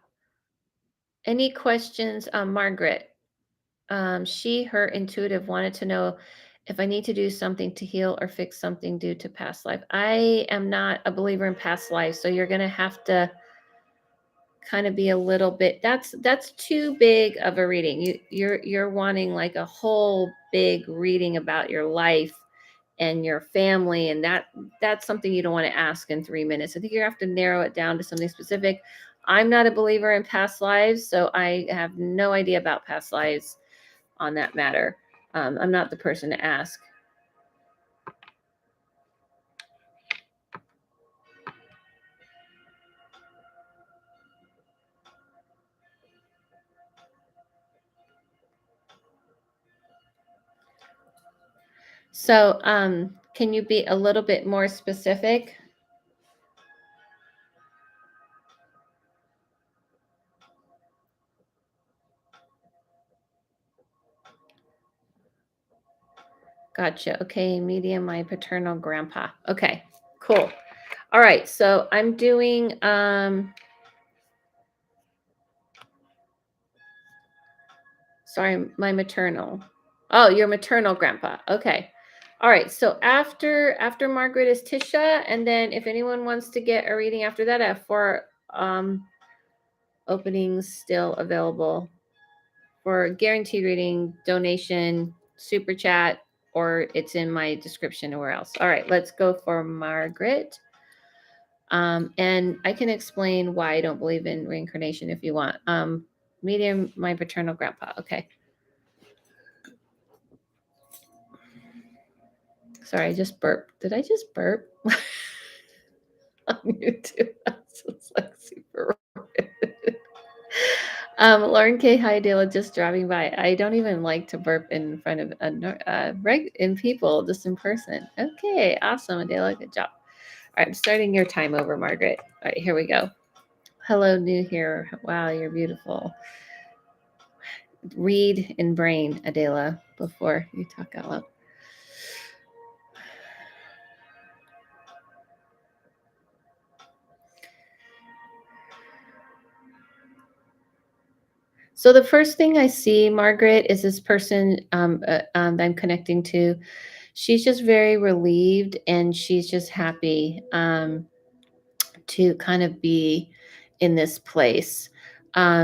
Any questions, Margaret? Her intuitive wanted to know if I need to do something to heal or fix something due to past life. I am not a believer in past life, so you're going to have to kind of be a little bit, that's too big of a reading. You're wanting like a whole big reading about your life and your family, and that's something you don't want to ask in 3 minutes. I think you have to narrow it down to something specific. I'm not a believer in past lives, so I have no idea about past lives on that matter. I'm not the person to ask. So can you be a little bit more specific? Gotcha. Okay, medium, my paternal grandpa. Okay, cool. All right, so I'm doing sorry, my maternal. Oh, your maternal grandpa. Okay. All right, so after Margaret is Tisha, and then if anyone wants to get a reading after that, I have 4 openings still available for guaranteed reading, donation, super chat, or it's in my description or where else. All right, let's go for Margaret. And I can explain why I don't believe in reincarnation if you want. Medium, my paternal grandpa. Okay. Sorry, I just burped. Did I just burp? On YouTube. It's like super rude. Lauren K. Hi, Adela, just driving by. I don't even like to burp in front of in people, just in person. Okay, awesome, Adela. Good job. All right, I'm starting your time over, Margaret. All right, here we go. Hello, new here. Wow, you're beautiful. Read in brain, Adela, before you talk out loud. So the first thing I see, Margaret, is this person I'm connecting to. She's just very relieved, and she's just happy to kind of be in this place.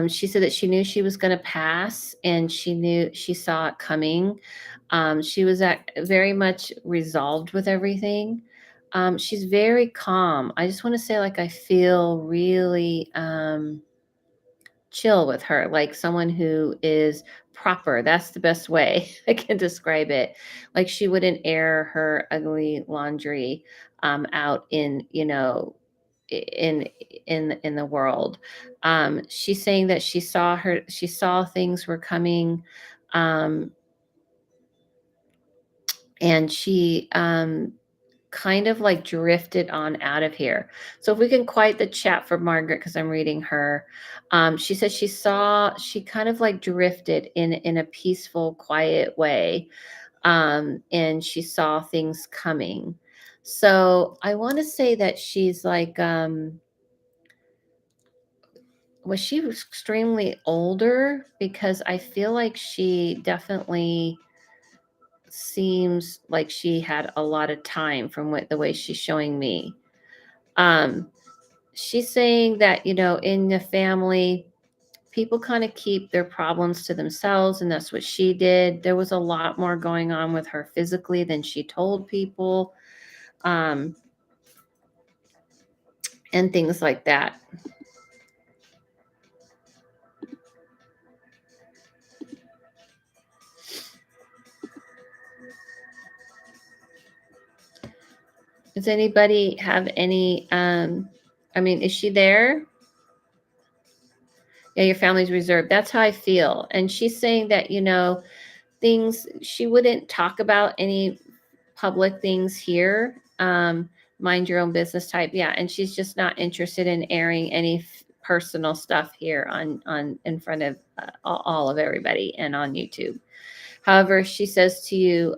She said that she knew she was going to pass, and she saw it coming. She was very much resolved with everything. She's very calm. I just want to say, like, I feel really chill with her, like someone who is proper. That's the best way I can describe it. Like, she wouldn't air her ugly laundry out in, in in the world. She's saying that she saw things were coming, and she kind of like drifted on out of here. So if we can quiet the chat for Margaret, because I'm reading her. She says she kind of like drifted in a peaceful, quiet way. And she saw things coming. So I want to say that she's like, was she extremely older? Because I feel like she definitely seems like she had a lot of time from what the way she's showing me. Um, she's saying that, in the family, people kind of keep their problems to themselves, and that's what she did. There was a lot more going on with her physically than she told people, um, and things like that. Does anybody have any, is she there? Yeah, your family's reserved. That's how I feel. And she's saying that, things she wouldn't talk about any public things here. Mind your own business type. Yeah. And she's just not interested in airing any personal stuff here on in front of all of everybody and on YouTube. However, she says to you,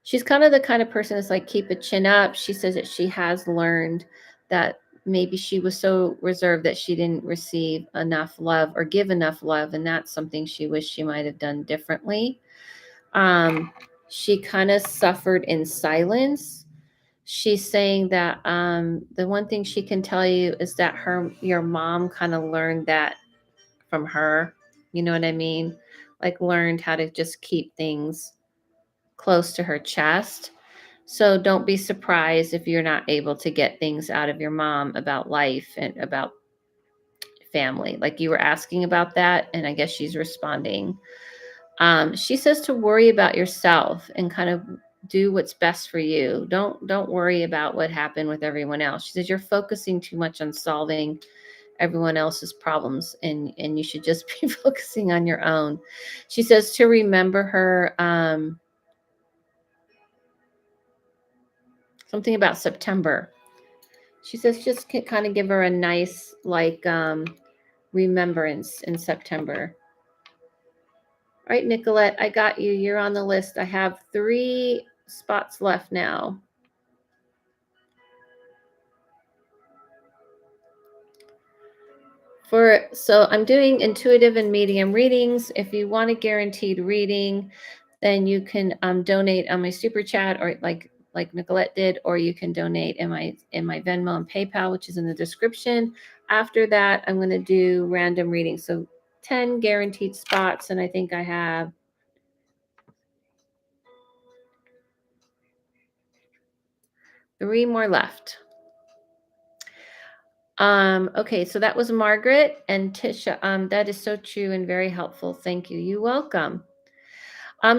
she's kind of the kind of person that's like, keep a chin up. She says that she has learned that maybe she was so reserved that she didn't receive enough love or give enough love. And that's something she wished she might have done differently. She kind of suffered in silence. She's saying that the one thing she can tell you is that your mom kind of learned that from her. You know what I mean? Like learned how to just keep things close to her chest. So don't be surprised if you're not able to get things out of your mom about life and about family. Like you were asking about that, and I guess she's responding. She says to worry about yourself and kind of do what's best for you. Don't worry about what happened with everyone else. She says you're focusing too much on solving everyone else's problems, and you should just be focusing on your own. She says to remember her, something about September. She says just kind of give her a nice like remembrance in September. All right, Nicolette, I got you. You're on the list. I have 3 spots left now. So I'm doing intuitive and medium readings. If you want a guaranteed reading, then you can donate on my super chat, or like Nicolette did, or you can donate in my Venmo and PayPal, which is in the description. After that, I'm going to do random readings. So 10 guaranteed spots, and I think I have 3 more left. Okay, so that was Margaret and Tisha. That is so true and very helpful. Thank you. You're welcome.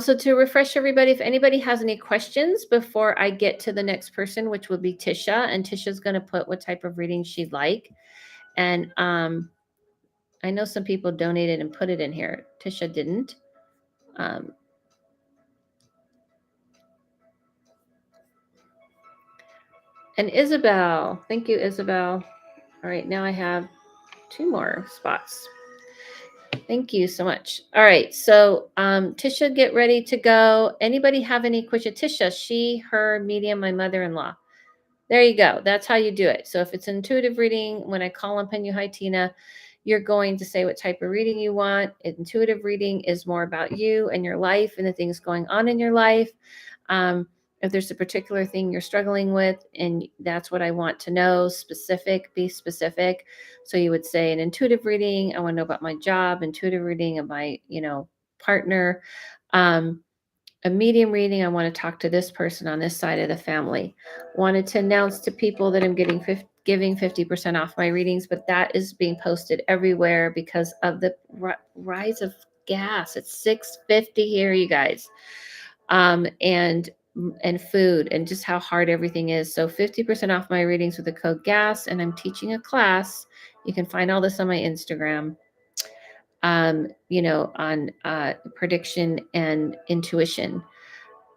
So to refresh everybody, if anybody has any questions before I get to the next person, which will be Tisha, and Tisha's going to put what type of reading she'd like. And I know some people donated and put it in here. Tisha didn't. And Isabel, thank you, Isabel. All right, now I have 2 more spots. Thank you so much. All right, so Tisha, get ready to go. Anybody have any questions? Tisha, she, her, medium, my mother-in-law. There you go. That's how you do it. So if it's intuitive reading, when I call upon you, hi Tina, you're going to say what type of reading you want. Intuitive reading is more about you and your life and the things going on in your life. If there's a particular thing you're struggling with, and that's what I want to know, be specific. So you would say an intuitive reading, I want to know about my job, intuitive reading of my, partner. A medium reading, I want to talk to this person on this side of the family. Wanted to announce to people that I'm giving 50% off my readings, but that is being posted everywhere because of the rise of gas. It's $6.50 here, you guys. And food, and just how hard everything is. So 50% off my readings with the code GAS, and I'm teaching a class. You can find all this on my Instagram. On prediction and intuition.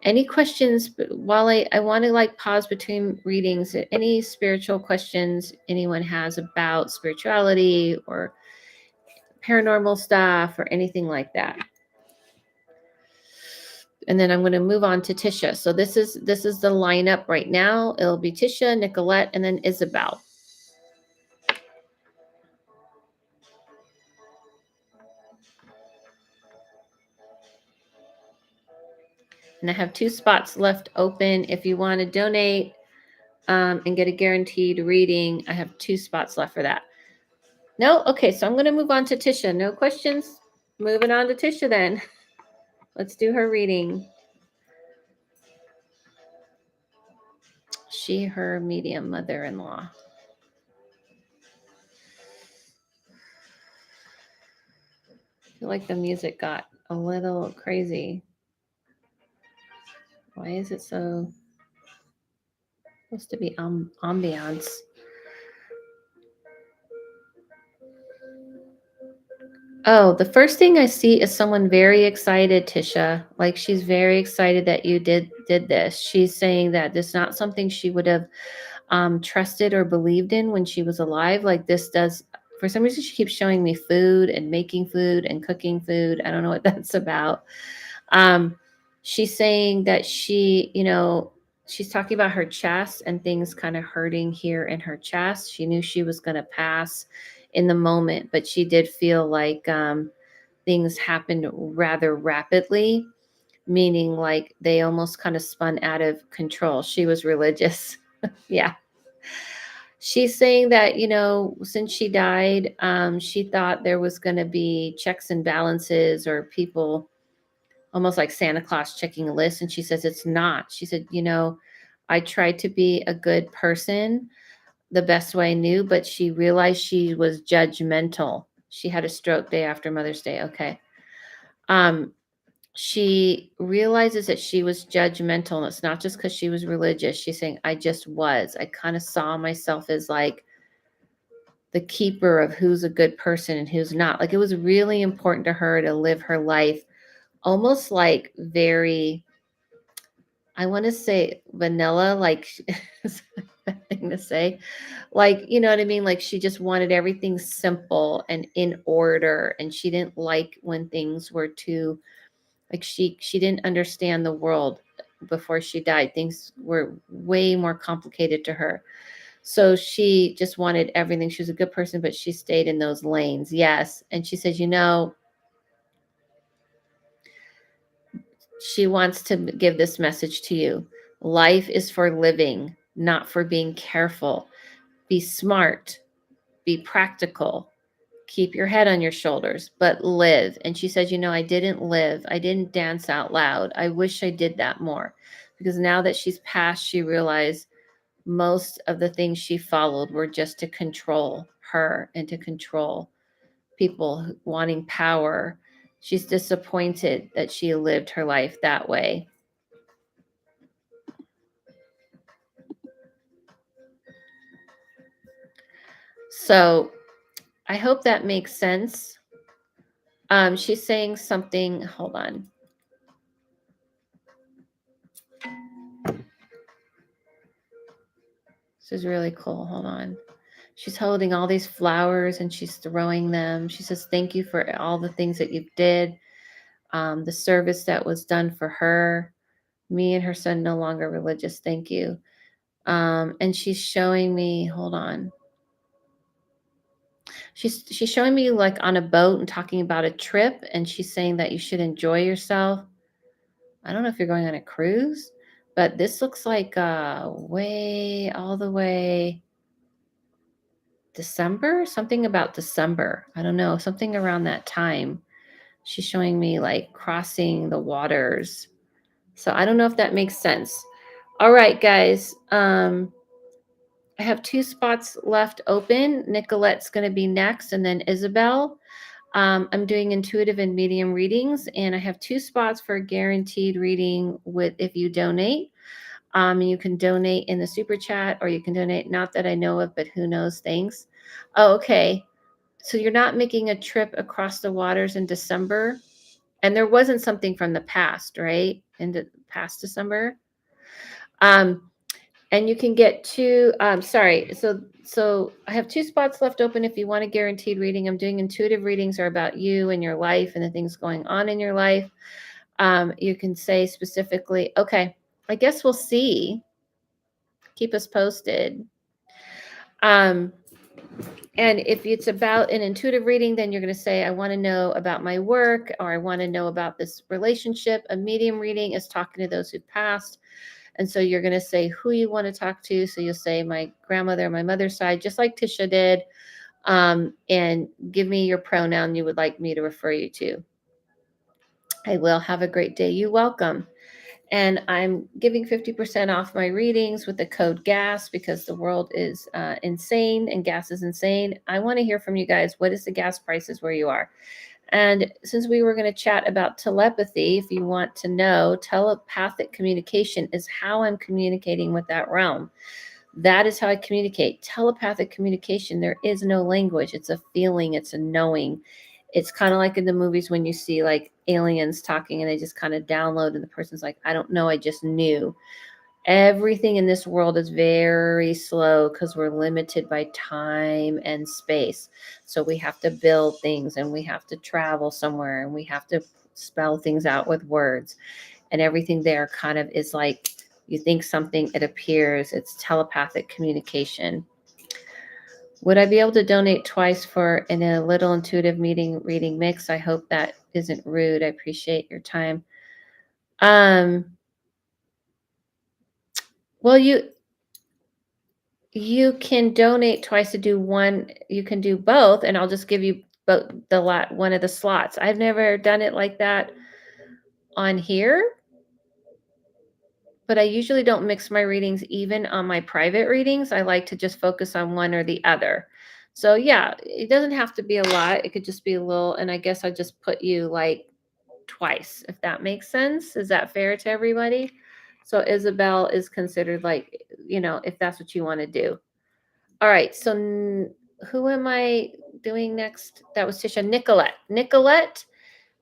Any questions while I want to like pause between readings? Any spiritual questions anyone has about spirituality or paranormal stuff or anything like that? And then I'm going to move on to Tisha. So this is the lineup right now. It'll be Tisha, Nicolette, and then Isabel. And I have 2 spots left open. If you want to donate and get a guaranteed reading, I have 2 spots left for that. No? Okay, so I'm going to move on to Tisha. No questions? Moving on to Tisha then. Let's do her reading. She, her medium mother-in-law. I feel like the music got a little crazy. Why is it so supposed to be ambiance? Oh, the first thing I see is someone very excited, Tisha. Like she's very excited that you did this. She's saying that this is not something she would have trusted or believed in when she was alive. Like this does, for some reason, she keeps showing me food and making food and cooking food. I don't know what that's about. She's saying that she, she's talking about her chest and things kind of hurting here in her chest. She knew she was going to pass in the moment, but she did feel like things happened rather rapidly, meaning like they almost kind of spun out of control. She was religious. Yeah. She's saying that, since she died, she thought there was going to be checks and balances or people almost like Santa Claus checking a list. And she says it's not. She said, I tried to be a good person the best way I knew, but she realized she was judgmental. She had a stroke day after Mother's Day. Okay. She realizes that she was judgmental, and it's not just because she was religious. She's saying, I just was. I kind of saw myself as like the keeper of who's a good person and who's not. Like it was really important to her to live her life almost like very, I want to say vanilla, like is a bad thing to say. Like, you know what I mean? Like she just wanted everything simple and in order. And she didn't like when things were too, like she didn't understand the world before she died. Things were way more complicated to her. So she just wanted everything. She was a good person, but she stayed in those lanes. Yes. And she says, she wants to give this message to you. Life is for living, not for being careful. Be smart, be practical, keep your head on your shoulders, but live. And she says, I didn't live. I didn't dance out loud. I wish I did that more, because now that she's passed, she realized most of the things she followed were just to control her and to control people wanting power. She's disappointed that she lived her life that way. So I hope that makes sense. She's saying something. Hold on. This is really cool. Hold on. She's holding all these flowers and she's throwing them. She says, thank you for all the things that you did. The service that was done for her. Me and her son no longer religious. Thank you. And she's showing me, hold on. She's showing me like on a boat and talking about a trip. And she's saying that you should enjoy yourself. I don't know if you're going on a cruise, but this looks like way all the way December, something about December. I don't know, something around that time. She's showing me like crossing the waters. So I don't know if that makes sense. All right, guys. I have 2 spots left open. Nicolette's going to be next, and then Isabel. I'm doing intuitive and medium readings, and I have 2 spots for a guaranteed reading with if you donate. You can donate in the super chat, or you can donate, not that I know of, but who knows, thanks. Oh, okay. So you're not making a trip across the waters in December? And there wasn't something from the past, right? In the past December. And you can get two, so I have 2 spots left open if you want a guaranteed reading. I'm doing intuitive readings are about you and your life and the things going on in your life. You can say specifically, okay, I guess we'll see. Keep us posted. And if it's about an intuitive reading, then you're going to say, I want to know about my work, or I want to know about this relationship. A medium reading is talking to those who've passed. And so you're going to say who you want to talk to. So you'll say my grandmother, my mother's side, just like Tisha did. And give me your pronoun you would like me to refer you to. I will. Have a great day. You're welcome. And I'm giving 50% off my readings with the code GAS because the world is insane and gas is insane. I want to hear from you guys. What is the gas prices where you are? And since we were going to chat about telepathy, if you want to know, telepathic communication is how I'm communicating with that realm. That is how I communicate. Telepathic communication, there is no language. It's a feeling, it's a knowing. It's kind of like in the movies when you see like aliens talking and they just kind of download and the person's like, I don't know, I just knew. Everything in this world is very slow because we're limited by time and space. So we have to build things and we have to travel somewhere and we have to spell things out with words. And everything there kind of is like you think something, it appears. It's telepathic communication. Would I be able to donate twice for in a little intuitive reading mix? I hope that isn't rude. I appreciate your time. Well, you can donate twice to do one. You can do both, and I'll just give you both one of the slots. I've never done it like that on here, but I usually don't mix my readings even on my private readings. I like to just focus on one or the other. So yeah, it doesn't have to be a lot. It could just be a little, and I guess I just put you like twice, if that makes sense. Is that fair to everybody? So Isabel is considered like, if that's what you want to do. All right. So who am I doing next? That was Tisha. Nicolette. Nicolette,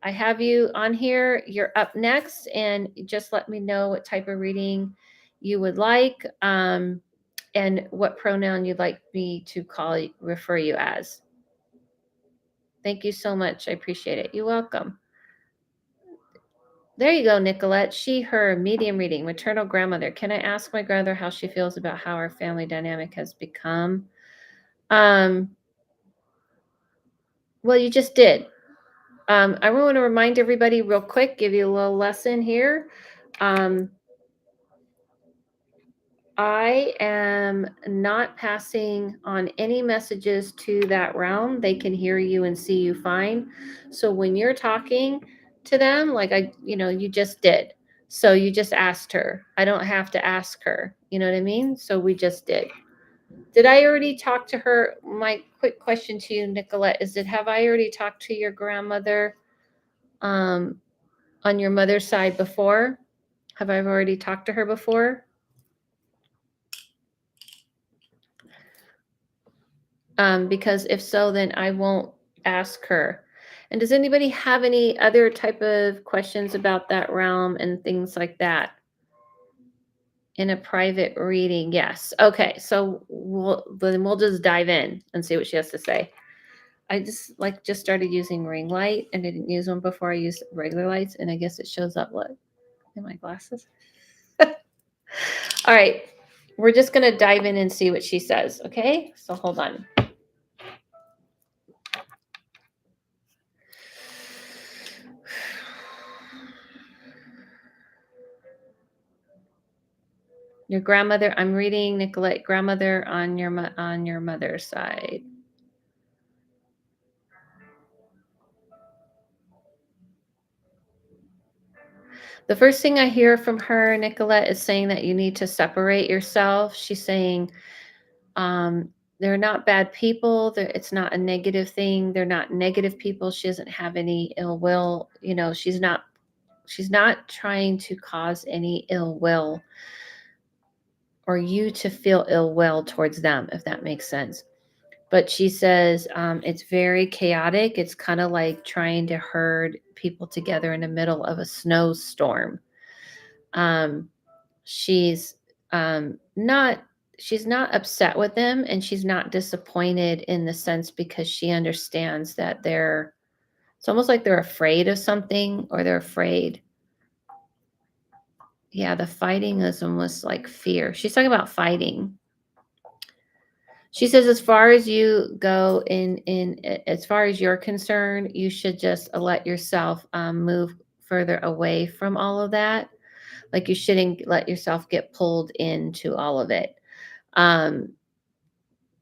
I have you on here. You're up next. And just let me know what type of reading you would like and what pronoun you'd like me to refer you as. Thank you so much. I appreciate it. You're welcome. There you go, Nicolette. She, her, medium reading, maternal grandmother. Can I ask my grandmother how she feels about how our family dynamic has become? Well, you just did. I want to remind everybody real quick, give you a little lesson here. I am not passing on any messages to that realm. They can hear you and see you fine. So when you're talking to them, like you just did. So you just asked her. I don't have to ask her. You know what I mean? So we just did. Did I already talk to her? My quick question to you, Nicolette, is have I already talked to your grandmother on your mother's side before? Have I already talked to her before? Because if so, then I won't ask her. And does anybody have any other type of questions about that realm and things like that? In a private reading, yes. Okay, so we'll just dive in and see what she has to say. I just started using ring light and I didn't use one before. I used regular lights and I guess it shows up in my glasses. All right, we're just gonna dive in and see what she says. Okay, so hold on. Your grandmother. I'm reading Nicolette. Grandmother on your mother's side. The first thing I hear from her, Nicolette, is saying that you need to separate yourself. She's saying they're not bad people. It's not a negative thing. They're not negative people. She doesn't have any ill will. She's not trying to cause any ill will or you to feel ill will towards them, if that makes sense. But she says it's very chaotic. It's kind of like trying to herd people together in the middle of a snowstorm. She's not she's not upset with them, and she's not disappointed in the sense because she understands that it's almost like they're afraid of something, or they're afraid. Yeah, the fighting is almost like fear. She's talking about fighting. She says, as far as you go as far as you're concerned, you should just let yourself move further away from all of that. Like, you shouldn't let yourself get pulled into all of it. Um,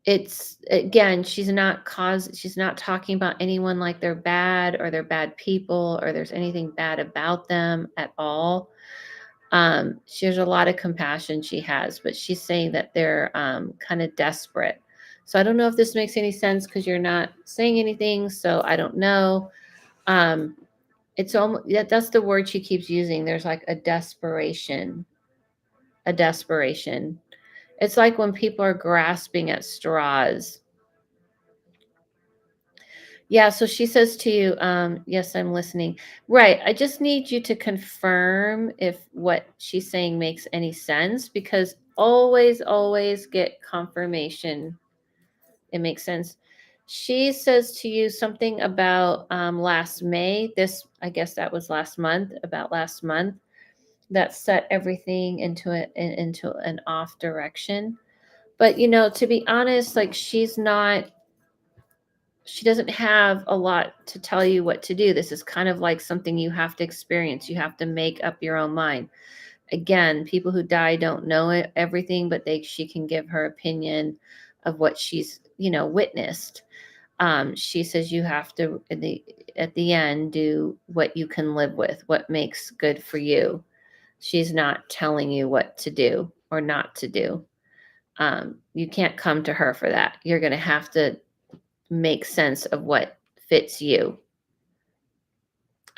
it's again, she's not talking about anyone like they're bad, or they're bad people, or there's anything bad about them at all. There's a lot of compassion she has, but she's saying that they're kind of desperate. So I don't know if this makes any sense because you're not saying anything. So I don't know. Um, it's almost that's the word she keeps using. There's like a desperation, a desperation. It's like when people are grasping at straws. Yeah, so she says to you, yes, I'm listening. Right. I just need you to confirm if what she's saying makes any sense, because always get confirmation. It makes sense. She says to you something about last May. I guess that was last month, that set everything into an off direction. But to be honest, like, she doesn't have a lot to tell you what to do. This is kind of like something you have to experience. You have to make up your own mind. Again, people who die don't know everything, but she can give her opinion of what she's, witnessed. She says you have to, at the end, do what you can live with, what makes good for you. She's not telling you what to do or not to do. You can't come to her for that. You're going to have to make sense of what fits you.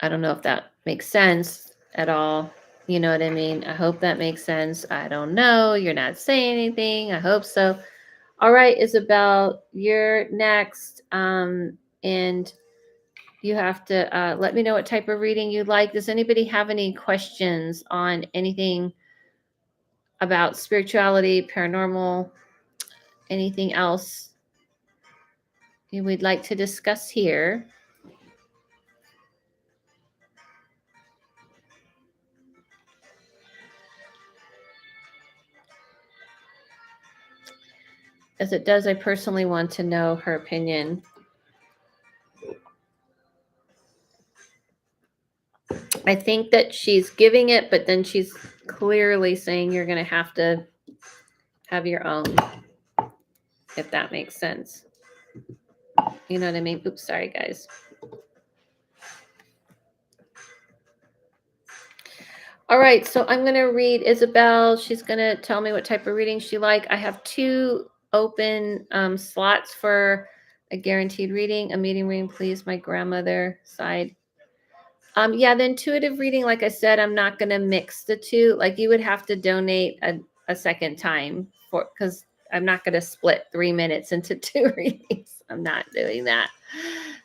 I don't know if that makes sense at all. You know what I mean? I hope that makes sense. I don't know. You're not saying anything. I hope so. All right, Isabel, you're next. And you have to let me know what type of reading you like. Does anybody have any questions on anything about spirituality, paranormal, anything else you would like to discuss here? As it does, I personally want to know her opinion. I think that she's giving it, but then she's clearly saying you're going to have your own, if that makes sense. You know what I mean? Oops, sorry, guys. All right, so I'm going to read Isabel. She's going to tell me what type of reading she like. I have 2 open slots for a guaranteed reading. A medium reading, please. My grandmother side. Yeah, the intuitive reading, like I said, I'm not going to mix the two. Like, you would have to donate a second time because I'm not going to split 3 minutes into 2 readings. I'm not doing that.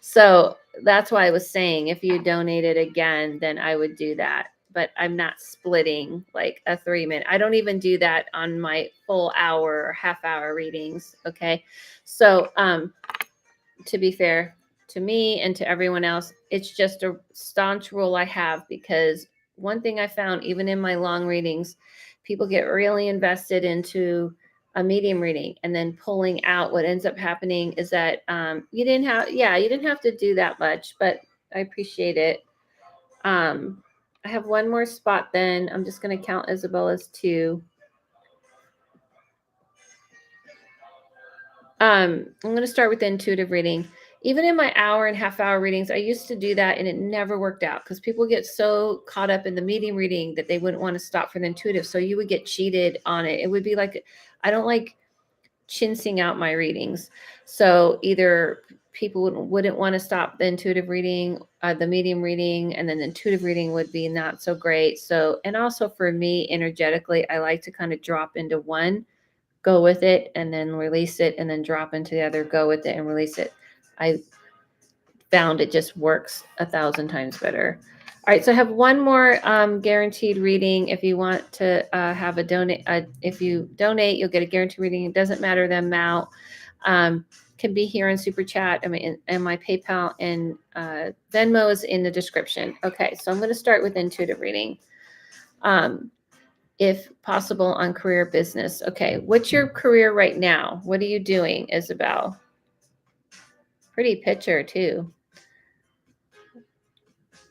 So that's why I was saying if you donated again, then I would do that. But I'm not splitting like a 3 minute. I don't even do that on my full hour or half hour readings. Okay. So, to be fair to me and to everyone else, it's just a staunch rule I have, because one thing I found, even in my long readings, people get really invested into a medium reading, and then pulling out. What ends up happening is that you didn't have to do that much, but I appreciate it. I have one more spot. Then I'm just going to count Isabella's 2. I'm going to start with the intuitive reading. Even in my hour and half hour readings, I used to do that, and it never worked out because people get so caught up in the medium reading that they wouldn't want to stop for the intuitive. So you would get cheated on it. It would be like, I don't like chinsing out my readings. So either people wouldn't want to stop the intuitive reading, the medium reading, and then the intuitive reading would be not so great. So, and also for me, energetically, I like to kind of drop into one, go with it, and then release it, and then drop into the other, go with it and release it. I found it just works 1,000 times better. right, so I have one more guaranteed reading. If you want to have a donate, if you donate, you'll get a guaranteed reading. It doesn't matter the amount. Can be here in Super Chat. I mean, and my PayPal and Venmo is in the description. Okay, so I'm going to start with intuitive reading. If possible, on career business. Okay, what's your career right now? What are you doing, Isabel? Pretty picture too.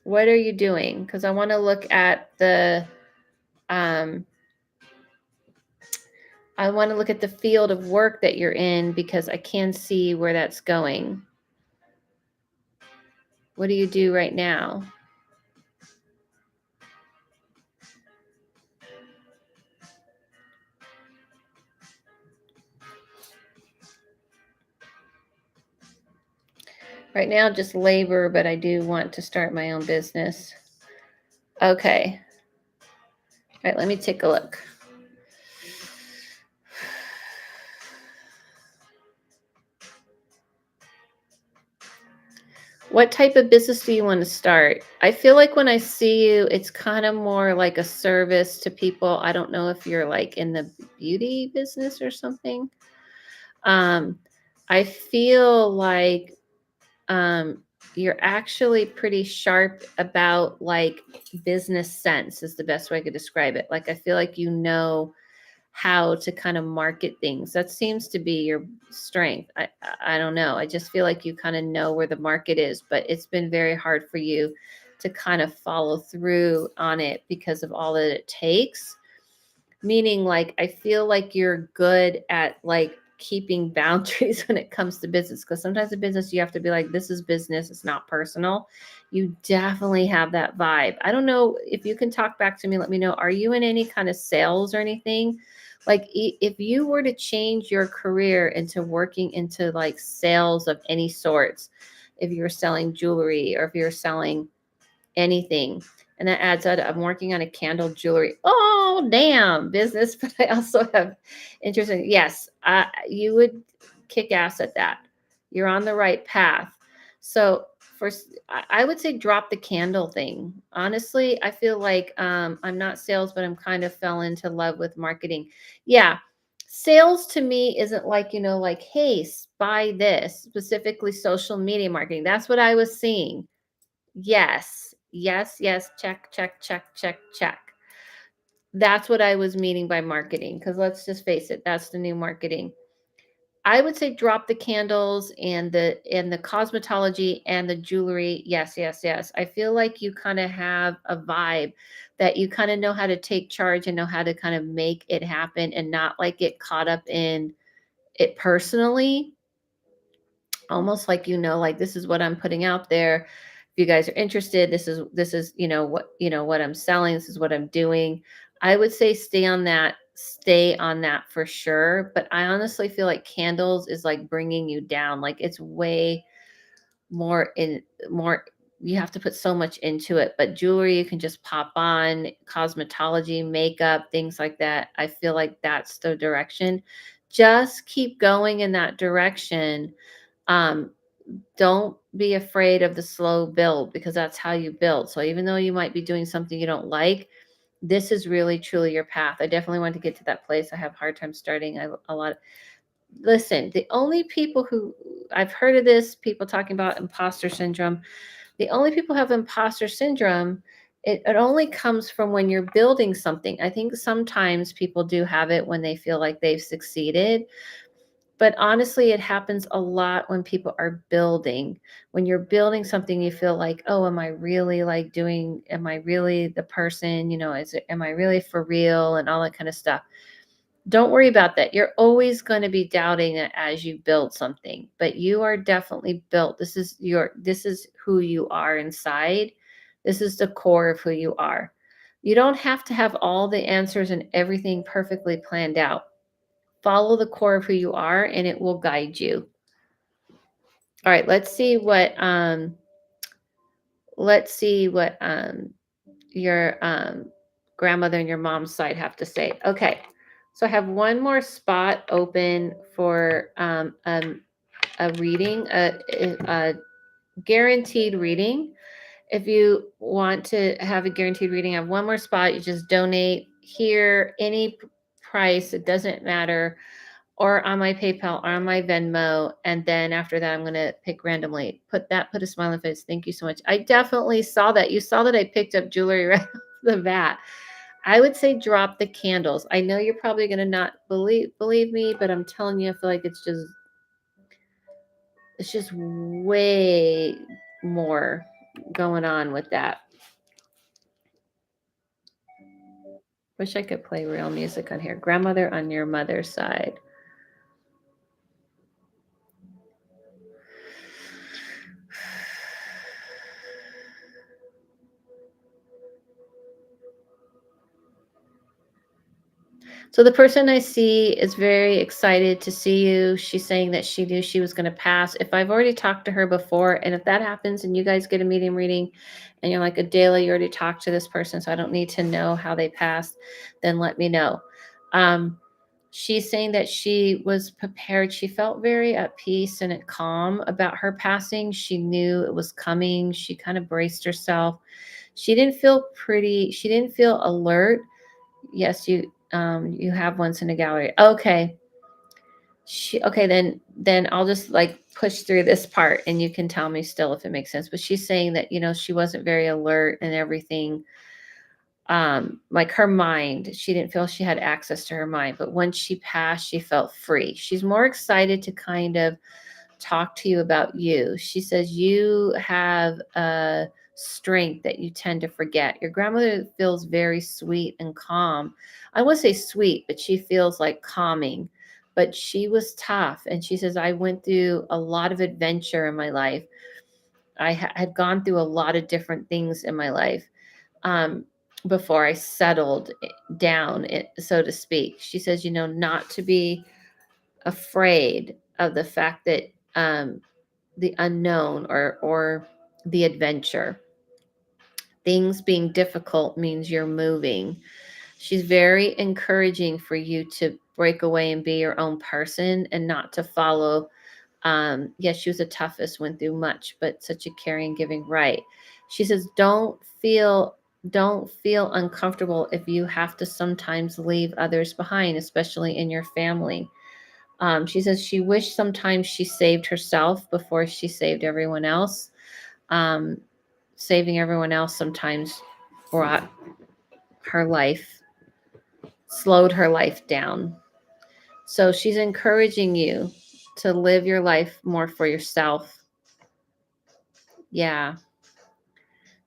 What are you doing? Because I want to look at the I want to look at the field of work that you're in, because I can see where that's going. What do you do right now? Right now, just labor, but I do want to start my own business. Okay. All right, let me take a look. What type of business do you want to start? I feel like when I see you, it's kind of more like a service to people. I don't know if you're like in the beauty business or something. I feel like you're actually pretty sharp about like business sense is the best way I could describe it. Like I feel like you know how to kind of market things. That seems to be your strength. I don't know. I just feel like you kind of know where the market is, but it's been very hard for you to kind of follow through on it because of all that it takes. Meaning like I feel like you're good at like keeping boundaries when it comes to business, because sometimes in business you have to be like, this is business, it's not personal. You definitely have that vibe. I don't know if you can talk back to me, let me know, are you in any kind of sales or anything? Like if you were to change your career into working into like sales of any sorts, if you're selling jewelry or if you're selling anything, and that adds up. I'm working on a candle jewelry. Oh, damn, business. But I also have interest in, yes, you would kick ass at that. You're on the right path. So first, I would say drop the candle thing. Honestly, I feel like I'm not sales, but I'm kind of fell into love with marketing. Yeah. Sales to me isn't like, like, hey, buy this, specifically social media marketing. That's what I was seeing. Yes. Yes, yes. Check, check, check, check, check. That's what I was meaning by marketing. Because let's just face it, that's the new marketing. I would say drop the candles and the cosmetology and the jewelry. Yes, yes, yes. I feel like you kind of have a vibe that you kind of know how to take charge and know how to kind of make it happen and not like get caught up in it personally. Almost like, like this is what I'm putting out there. If you guys are interested, this is what I'm selling, this is what I'm doing. I would say stay on that for sure, but I honestly feel like candles is like bringing you down. Like it's way more, you have to put so much into it. But jewelry you can just pop on, cosmetology, makeup, things like that. I feel like that's the direction. Just keep going in that direction. um, don't be afraid of the slow build, because that's how you build. So even though you might be doing something you don't like, this is really truly your path. I definitely want to get to that place. I have a hard time starting. A lot. Listen, the only people who I've heard of this, people talking about imposter syndrome. The only people who have imposter syndrome, it only comes from when you're building something. I think sometimes people do have it when they feel like they've succeeded, but honestly, it happens a lot when people are building. When you're building something, you feel like, oh, am I really am I really the person? Am I really for real, and all that kind of stuff. Don't worry about that. You're always going to be doubting it as you build something, but you are definitely built. This is who you are inside. This is the core of who you are. You don't have to have all the answers and everything perfectly planned out. Follow the core of who you are and it will guide you. All right, let's see what your grandmother and your mom's side have to say. Okay. So I have one more spot open for a reading, a guaranteed reading. If you want to have a guaranteed reading, I have one more spot. You just donate here, any price, it doesn't matter, or on my PayPal or on my Venmo. And then after that, I'm going to pick randomly. Put a smile on the face. Thank you so much. I definitely saw that. You saw that I picked up jewelry right off the bat. I would say drop the candles. I know you're probably going to not believe me, but I'm telling you, I feel like it's just way more going on with that. Wish I could play real music on here. Grandmother on your mother's side. So the person I see is very excited to see you. She's saying that she knew she was going to pass. If I've already talked to her before, and if that happens and you guys get a medium reading and you're like, Adela, you already talked to this person, so I don't need to know how they passed, then let me know. She's saying that she was prepared. She felt very at peace and at calm about her passing. She knew it was coming. She kind of braced herself. She didn't feel pretty. She didn't feel alert. Yes, you have once in a gallery. Okay. Okay, then I'll just like push through this part and you can tell me still if it makes sense. But she's saying that, she wasn't very alert and everything. Like her mind, she didn't feel she had access to her mind, but once she passed, she felt free. She's more excited to kind of talk to you about you. She says you have a strength that you tend to forget. Your grandmother feels very sweet and calm. I would say sweet, but she feels like calming. But she was tough. And she says, I went through a lot of adventure in my life. I had gone through a lot of different things in my life before I settled down, so to speak. She says, not to be afraid of the fact that the unknown or the adventure. Things being difficult means you're moving. She's very encouraging for you to break away and be your own person and not to follow. Yes, she was the toughest, went through much, but such a caring, giving, right. She says, don't feel uncomfortable if you have to sometimes leave others behind, especially in your family. She says she wished sometimes she saved herself before she saved everyone else. Um, Saving everyone else sometimes brought her life, slowed her life down. So she's encouraging you to live your life more for yourself. Yeah.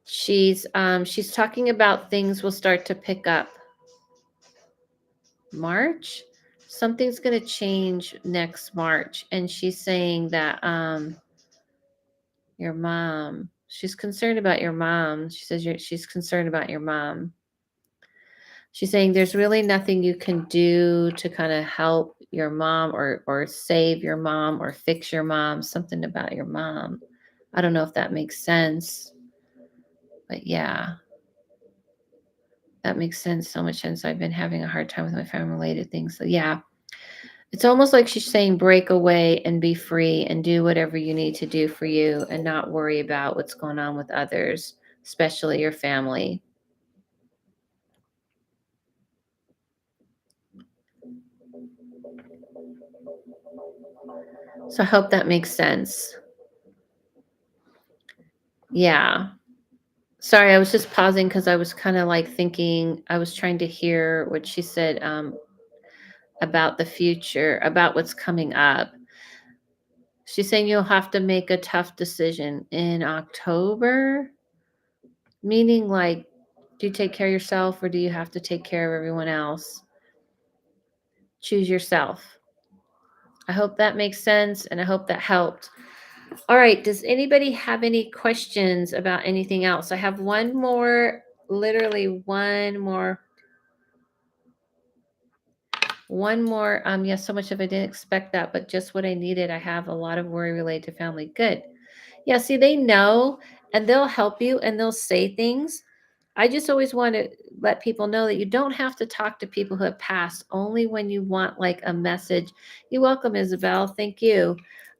She's talking about things will start to pick up. March? Something's going to change next March, and she's saying that your mom, she's concerned about your mom. She says she's concerned about your mom. She's saying there's really nothing you can do to kind of help your mom or save your mom or fix your mom, something about your mom. I don't know if that makes sense. But yeah, that makes sense. So much sense. I've been having a hard time with my family related things. So yeah, it's almost like she's saying break away and be free and do whatever you need to do for you and not worry about what's going on with others, especially your family. So I hope that makes sense. Yeah. Sorry, I was just pausing because I was kind of like thinking, I was trying to hear what she said about the future, about what's coming up. She's saying you'll have to make a tough decision in October, meaning like, do you take care of yourself or do you have to take care of everyone else? Choose yourself. I hope that makes sense and I hope that helped. All right. Does anybody have any questions about anything else? I have one more, literally one more. Yes, so much of I didn't expect that, but just what I needed. I have a lot of worry related to family. Good. Yeah, see, they know and they'll help you and they'll say things. I just always want to let people know that you don't have to talk to people who have passed only when you want like a message. You're welcome, Isabel. Thank you.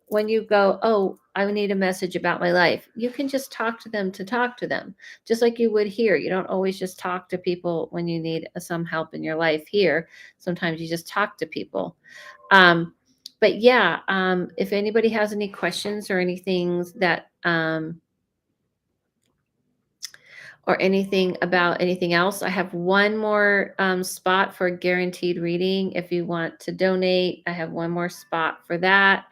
when you go, oh, I need a message about my life, you can just talk to them to talk to them, just like you would here. You don't always just talk to people when you need some help in your life here. Sometimes you just talk to people. But yeah, if anybody has any questions or anything that, or anything about anything else, I have one more spot for a guaranteed reading. If you want to donate, I have one more spot for that,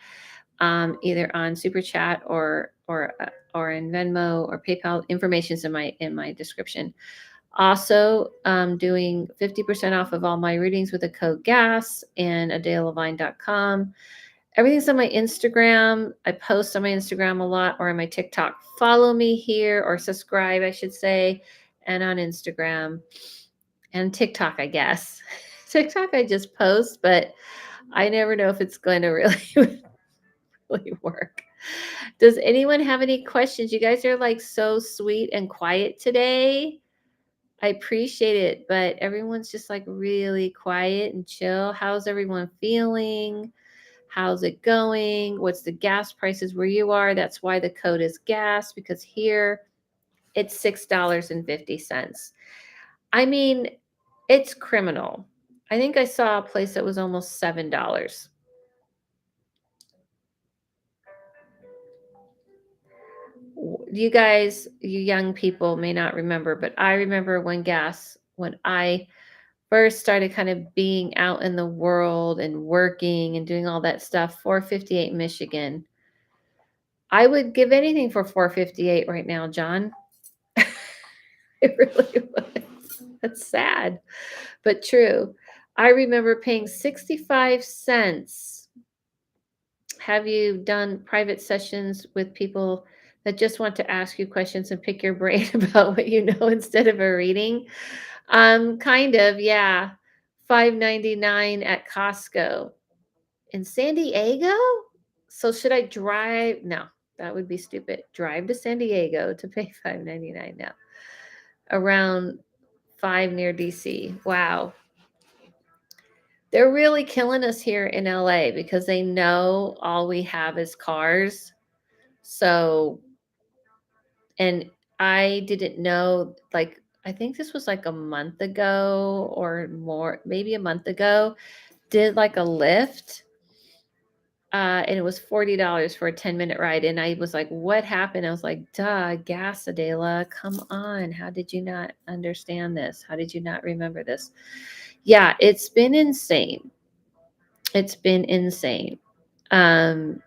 either on Super Chat or in Venmo or PayPal. Information's in my description. Also, doing 50% off of all my readings with the code GAS and Adela-Lavine.com. Everything's on my Instagram. I post on my Instagram a lot, or on my TikTok. Follow me here, or subscribe, I should say, and on Instagram and TikTok, I guess. TikTok, I just post, but I never know if it's going to really, really work. Does anyone have any questions? You guys are like so sweet and quiet today. I appreciate it, but everyone's just like really quiet and chill. How's everyone feeling? How's it going? What's the gas prices where you are? That's why the code is gas, because here it's $6.50. I mean, it's criminal. I think I saw a place that was almost $7. You guys, you young people may not remember, but I remember when I first started kind of being out in the world and working and doing all that stuff, 458 Michigan. I would give anything for 458 right now, John. It really would. That's sad, but true. I remember paying 65 cents. Have you done private sessions with people that just want to ask you questions and pick your brain about what you know instead of a reading? Kind of, yeah. $5.99 at Costco. In San Diego? So should I drive? No, that would be stupid. Drive to San Diego to pay $5.99 now. Around 5 near DC. Wow. They're really killing us here in LA because they know all we have is cars. So, and I didn't know, like, I think this was like a month ago or more, maybe a month ago, did like a Lyft. And it was $40 for a 10-minute ride. And I was like, what happened? I was like, duh, gas, Adela. Come on. How did you not understand this? How did you not remember this? Yeah, it's been insane. It's been insane. Um,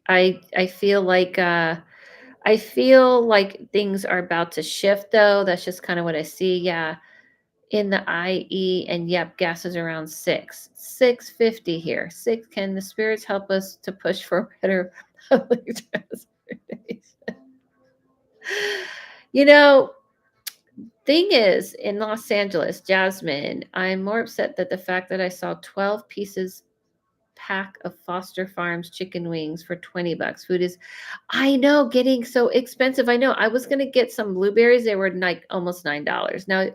I feel like things are about to shift though. That's just kind of what I see. Yeah. In the IE, and yep, gas is around 650 here. Can the spirits help us to push for better public transportation? You know, thing is, in Los Angeles, Jasmine, I'm more upset that the fact that I saw 12 pieces pack of Foster Farms chicken wings for $20. Food is, I know, getting so expensive. I know. I was gonna get some blueberries. They were like almost $9. Now,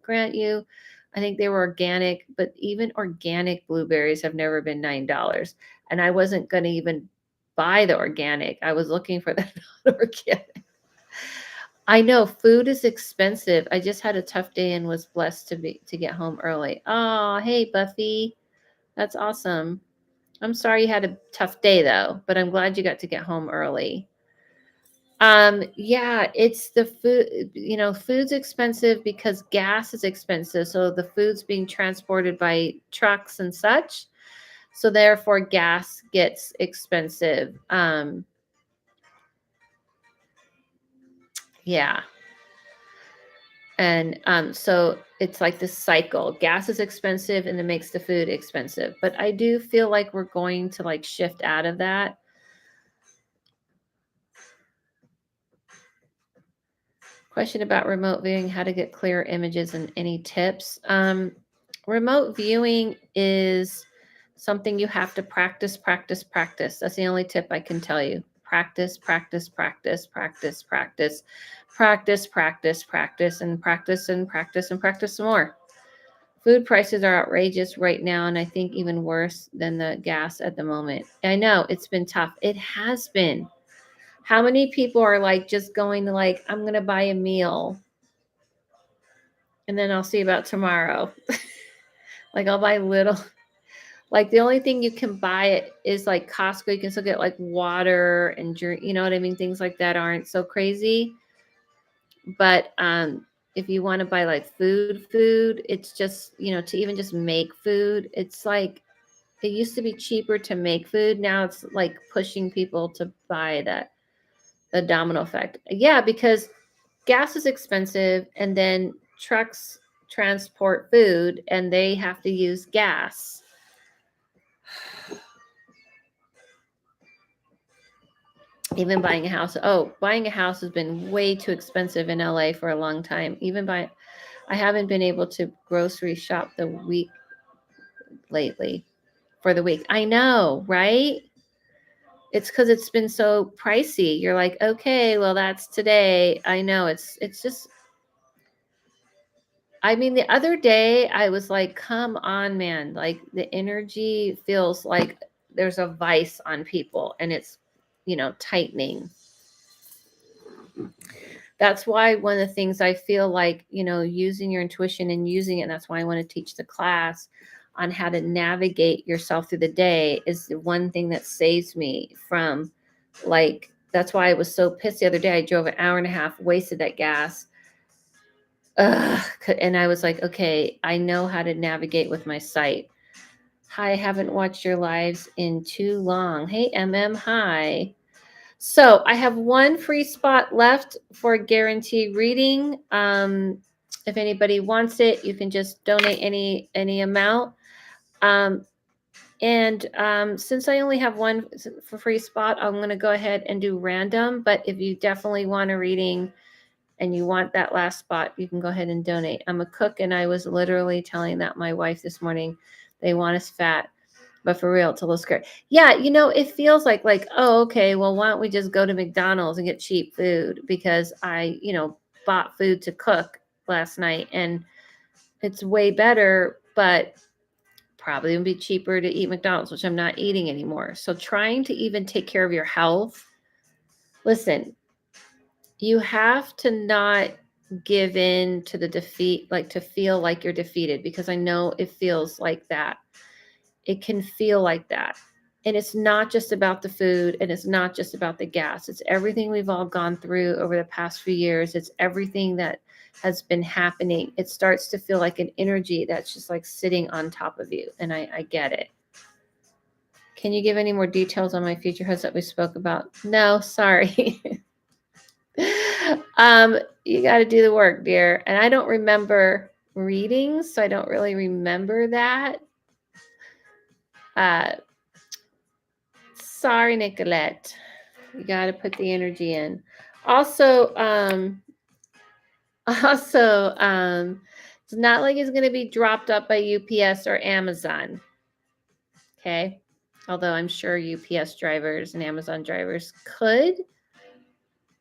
grant you, I think they were organic, but even organic blueberries have never been $9. And I wasn't gonna even buy the organic. I was looking for the non-organic. I know food is expensive. I just had a tough day and was blessed to get home early. Oh, hey Buffy. That's awesome. I'm sorry you had a tough day though, but I'm glad you got to get home early. Yeah, it's the food, food's expensive because gas is expensive. So the food's being transported by trucks and such. So therefore gas gets expensive. Yeah. And so it's like this cycle. Gas is expensive and it makes the food expensive. But I do feel like we're going to like shift out of that. Question about remote viewing, how to get clear images and any tips. Remote viewing is something you have to practice, practice, practice. That's the only tip I can tell you. Practice, practice, practice, practice, practice, practice, practice, practice, and practice and practice and practice some more. Food prices are outrageous right now, and I think even worse than the gas at the moment. I know it's been tough. It has been. How many people are like just going to like, I'm gonna buy a meal and then I'll see about tomorrow. Like I'll buy little. Like the only thing you can buy it is like Costco. You can still get like water and drink. You know what I mean? Things like that aren't so crazy. But if you want to buy like food, it's just, to even just make food, it's like it used to be cheaper to make food. Now it's like pushing people to buy that, the domino effect. Yeah, because gas is expensive and then trucks transport food and they have to use gas. Even buying a house. Oh, buying a house has been way too expensive in LA for a long time. I haven't been able to grocery shop the week lately for the week. I know, right? It's because it's been so pricey. You're like, okay, well, that's today. I know it's just. I mean, the other day I was like, come on, man! Like the energy feels like there's a vice on people, and it's, tightening. That's why one of the things I feel like, using your intuition and using it, and that's why I want to teach the class on how to navigate yourself through the day, is the one thing that saves me from, like, that's why I was so pissed the other day. I drove an hour and a half, wasted that gas. Ugh. And I was like, okay, I know how to navigate with my sight. Hi, I haven't watched your lives in too long. Hey, hi. So I have one free spot left for a guaranteed reading. If anybody wants it, you can just donate any amount. Since I only have one for free spot, I'm going to go ahead and do random. But if you definitely want a reading and you want that last spot, you can go ahead and donate. I'm a cook, and I was literally telling that my wife this morning. They want us fat. But for real, it's a little scary. Yeah, it feels like, oh, okay, well, why don't we just go to McDonald's and get cheap food? Because I, bought food to cook last night, and it's way better, but probably would be cheaper to eat McDonald's, which I'm not eating anymore. So trying to even take care of your health. Listen, you have to not give in to the defeat, like to feel like you're defeated, because I know it feels like that. It can feel like that. And it's not just about the food, and it's not just about the gas. It's everything we've all gone through over the past few years. It's everything that has been happening. It starts to feel like an energy that's just like sitting on top of you. And I get it. Can you give any more details on my future host that we spoke about? No, sorry. You got to do the work, dear. And I don't remember readings, so I don't really remember that. Sorry, Nicolette. You got to put the energy in. Also, it's not like it's going to be dropped up by UPS or Amazon. Okay. Although I'm sure UPS drivers and Amazon drivers could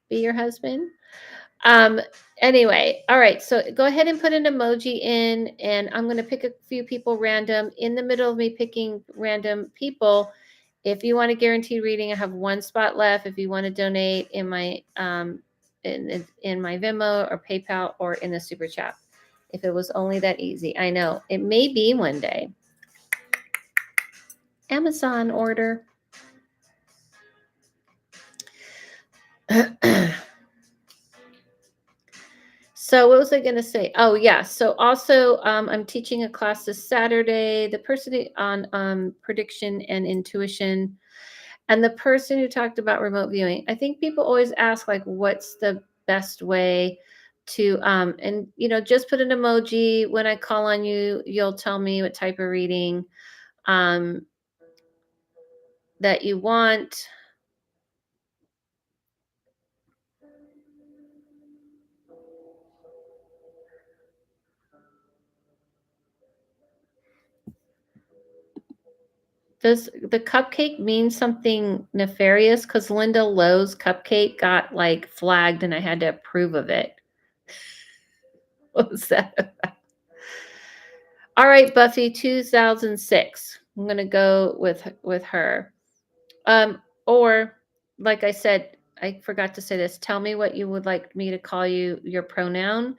be your husband. Anyway, all right. So go ahead and put an emoji in, and I'm going to pick a few people random. In the middle of me picking random people, if you want a guaranteed reading, I have one spot left. If you want to donate in my in my Venmo or PayPal or in the super chat. If it was only that easy. I know it may be one day. Amazon order. So what was I going to say? Oh, yeah. So also I'm teaching a class this Saturday, the person on prediction and intuition, and the person who talked about remote viewing. I think people always ask, like, what's the best way to, and, just put an emoji. When I call on you, you'll tell me what type of reading that you want. Does the cupcake mean something nefarious? Because Linda Lowe's cupcake got like flagged and I had to approve of it. What was that about? All right, Buffy, 2006. I'm going to go with her. Or like I said, I forgot to say this. Tell me what you would like me to call you, your pronoun,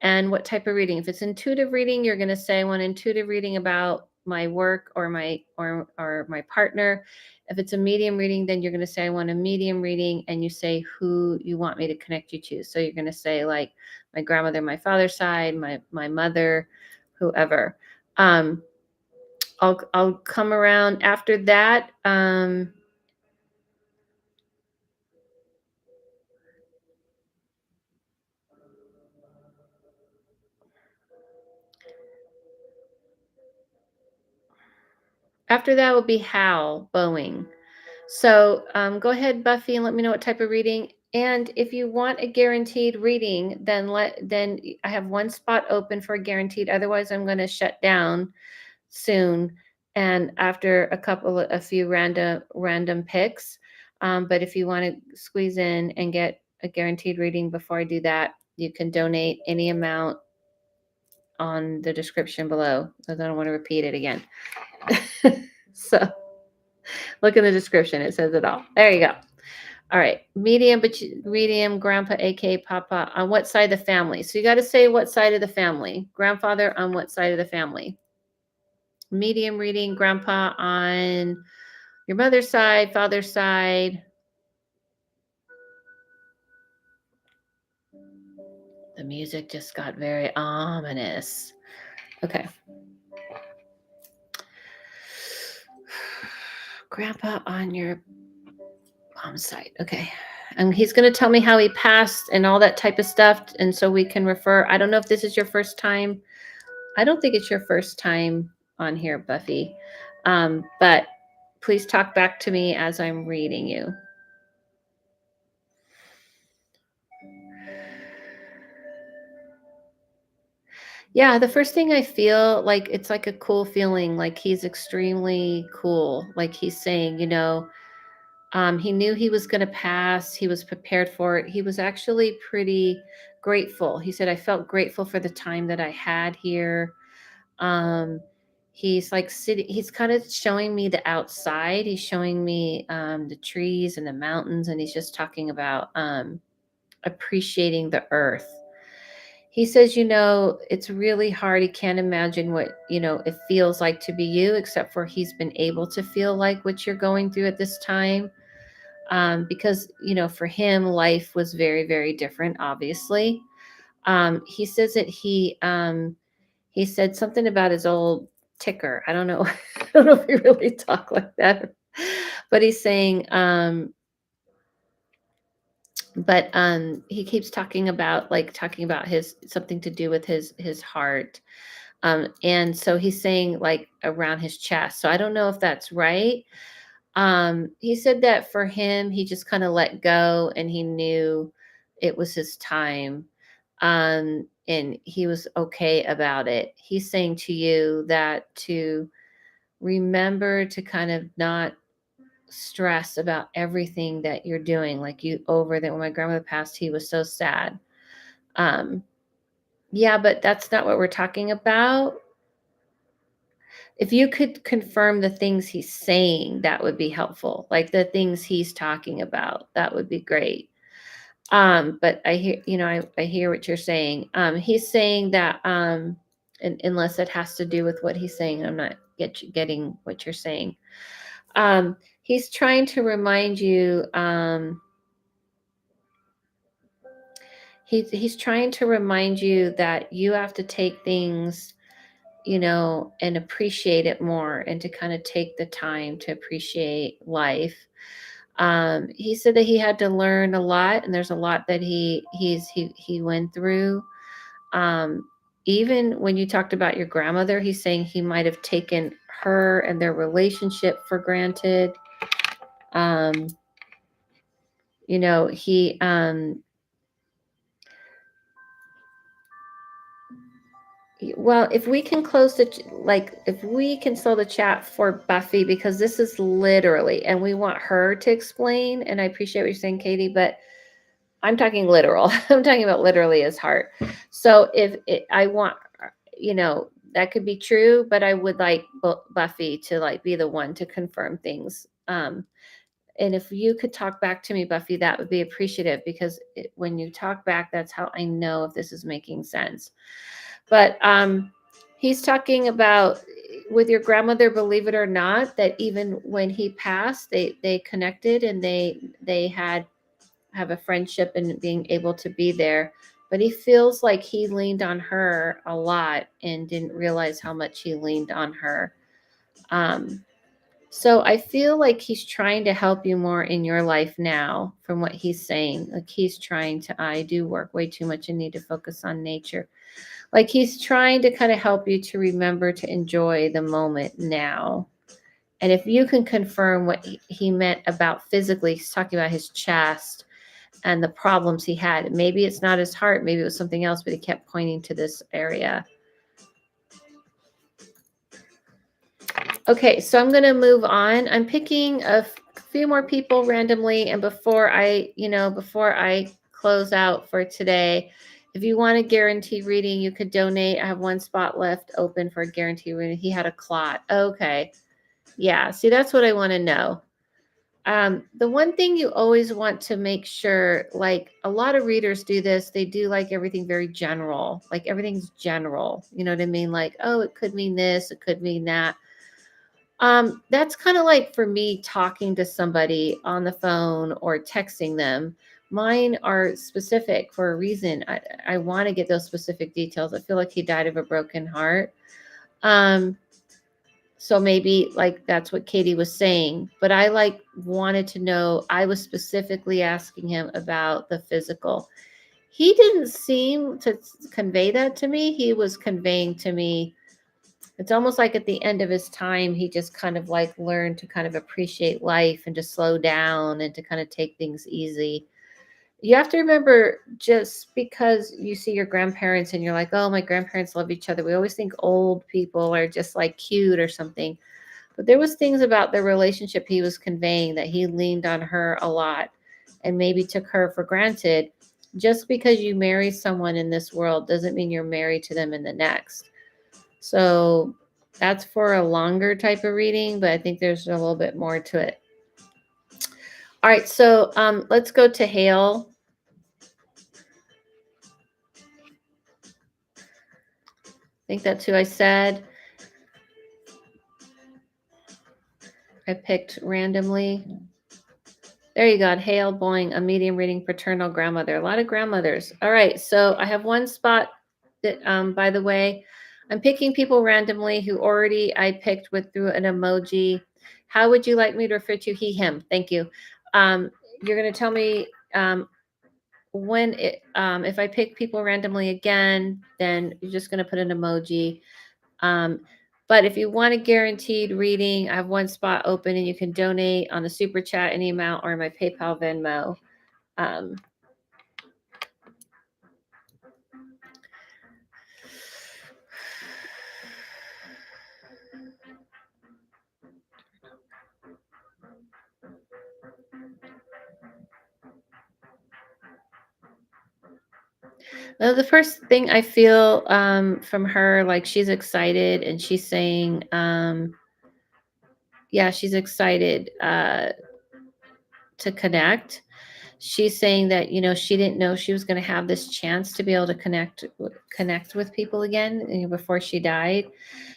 and what type of reading. If it's intuitive reading, you're going to say I want intuitive reading about my work or my partner. If it's a medium reading, then you're going to say I want a medium reading, and you say who you want me to connect you to. So you're going to say like my grandmother, my father's side, my mother, whoever. I'll come around after that. After that will be Hal Boeing. So go ahead, Buffy, and let me know what type of reading. And if you want a guaranteed reading, then I have one spot open for a guaranteed. Otherwise, I'm going to shut down soon. And after a few random picks. But if you want to squeeze in and get a guaranteed reading before I do that, you can donate any amount on the description below, because I don't want to repeat it again. So look in the description. It says it all. There you go. All right. Medium, grandpa, aka papa, on what side of the family? So you got to say what side of the family. Grandfather on what side of the family? Medium reading, grandpa on your mother's side, father's side. The music just got very ominous. Okay. Grandpa on your mom's side. Okay. And he's going to tell me how he passed and all that type of stuff. And so we can refer. I don't know if this is your first time. I don't think it's your first time on here, Buffy. But please talk back to me as I'm reading you. Yeah, the first thing I feel like it's like a cool feeling, like he's extremely cool. Like he's saying, he knew he was going to pass. He was prepared for it. He was actually pretty grateful. He said, I felt grateful for the time that I had here. He's like sitting, he's kind of showing me the outside. He's showing me the trees and the mountains, and he's just talking about appreciating the earth. He says, it's really hard. He can't imagine what, it feels like to be you, except for he's been able to feel like what you're going through at this time. Because, for him, life was very, very different, obviously. He says that he said something about his old ticker. I don't know. I don't know if he really talked like that, but he's saying, he keeps talking about his something to do with his heart. And so he's saying like around his chest. So I don't know if that's right. He said that for him, he just kind of let go and he knew it was his time. And he was okay about it. He's saying to you that to remember to kind of not stress about everything that you're doing. Like over that when my grandmother passed, he was so sad. Yeah, but that's not what we're talking about. If you could confirm the things he's saying, that would be helpful. Like the things he's talking about, that would be great. But I hear, I hear what you're saying. He's saying that, unless it has to do with what he's saying, I'm not getting what you're saying. He's trying to remind you, he's trying to remind you that you have to take things, and appreciate it more, and to kind of take the time to appreciate life. He said that he had to learn a lot, and there's a lot that he went through. Even when you talked about your grandmother, he's saying he might have taken her and their relationship for granted. He well, if we can if we can slow the chat for Buffy, because this is literally, and we want her to explain, and I appreciate what you're saying, Katie, but I'm talking literal. I'm talking about literally his heart. So I want, that could be true, but I would like Buffy to like be the one to confirm things. And if you could talk back to me, Buffy, that would be appreciative, because when you talk back, that's how I know if this is making sense. But he's talking about with your grandmother, believe it or not, that even when he passed, they connected, and they have a friendship and being able to be there. But he feels like he leaned on her a lot and didn't realize how much he leaned on her. Um, so I feel like he's trying to help you more in your life now, from what he's saying. Like he's trying to, I do work way too much and need to focus on nature. Like he's trying to kind of help you to remember to enjoy the moment now. And if you can confirm what he meant about physically, he's talking about his chest and the problems he had. Maybe it's not his heart, maybe it was something else, but he kept pointing to this area. Okay, so I'm going to move on. I'm picking a few more people randomly, and before I close out for today, if you want a guarantee reading, you could donate. I have one spot left open for a guarantee reading. He had a clot. Okay. Yeah, see, that's what I want to know. The one thing you always want to make sure, like a lot of readers do this, they do like everything very general, like everything's general. You know what I mean? Like, oh, it could mean this, it could mean that. That's kind of like for me talking to somebody on the phone or texting them. Mine are specific for a reason. I want to get those specific details. I feel like he died of a broken heart. So maybe like that's what Katie was saying, but I like wanted to know, I was specifically asking him about the physical. He didn't seem to convey that to me. He was conveying to me, it's almost like at the end of his time, he just kind of like learned to kind of appreciate life and to slow down and to kind of take things easy. You have to remember, just because you see your grandparents and you're like, oh, my grandparents love each other, we always think old people are just like cute or something. But there was things about the relationship he was conveying that he leaned on her a lot and maybe took her for granted. Just because you marry someone in this world doesn't mean you're married to them in the next. So that's for a longer type of reading, but I think there's a little bit more to it. All right, so let's go to Hale. I think that's who I said. I picked randomly. There you go. Hale Boing, a medium reading paternal grandmother. A lot of grandmothers. All right, so I have one spot that, by the way, I'm picking people randomly who already I picked with through an emoji. How would you like me to refer to he, him? Thank you. You're going to tell me when it, if I pick people randomly again, then you're just going to put an emoji. But if you want a guaranteed reading, I have one spot open, and you can donate on the super chat any amount or my PayPal, Venmo. The first thing I feel from her, like she's excited, and she's saying, yeah, she's excited to connect. She's saying that, she didn't know she was going to have this chance to be able to connect with people again, before she died.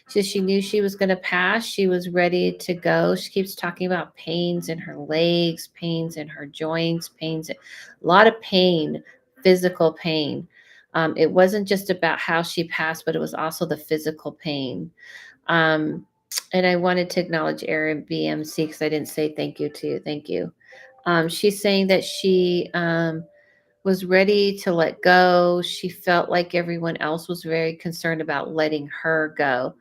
She knew she was going to pass. She was ready to go. She keeps talking about pains in her legs, pains in her joints, a lot of pain, physical pain. It wasn't just about how she passed, but it was also the physical pain. And I wanted to acknowledge Erin BMC, because I didn't say thank you to you. Thank you. She's saying that she was ready to let go. She felt like everyone else was very concerned about letting her go.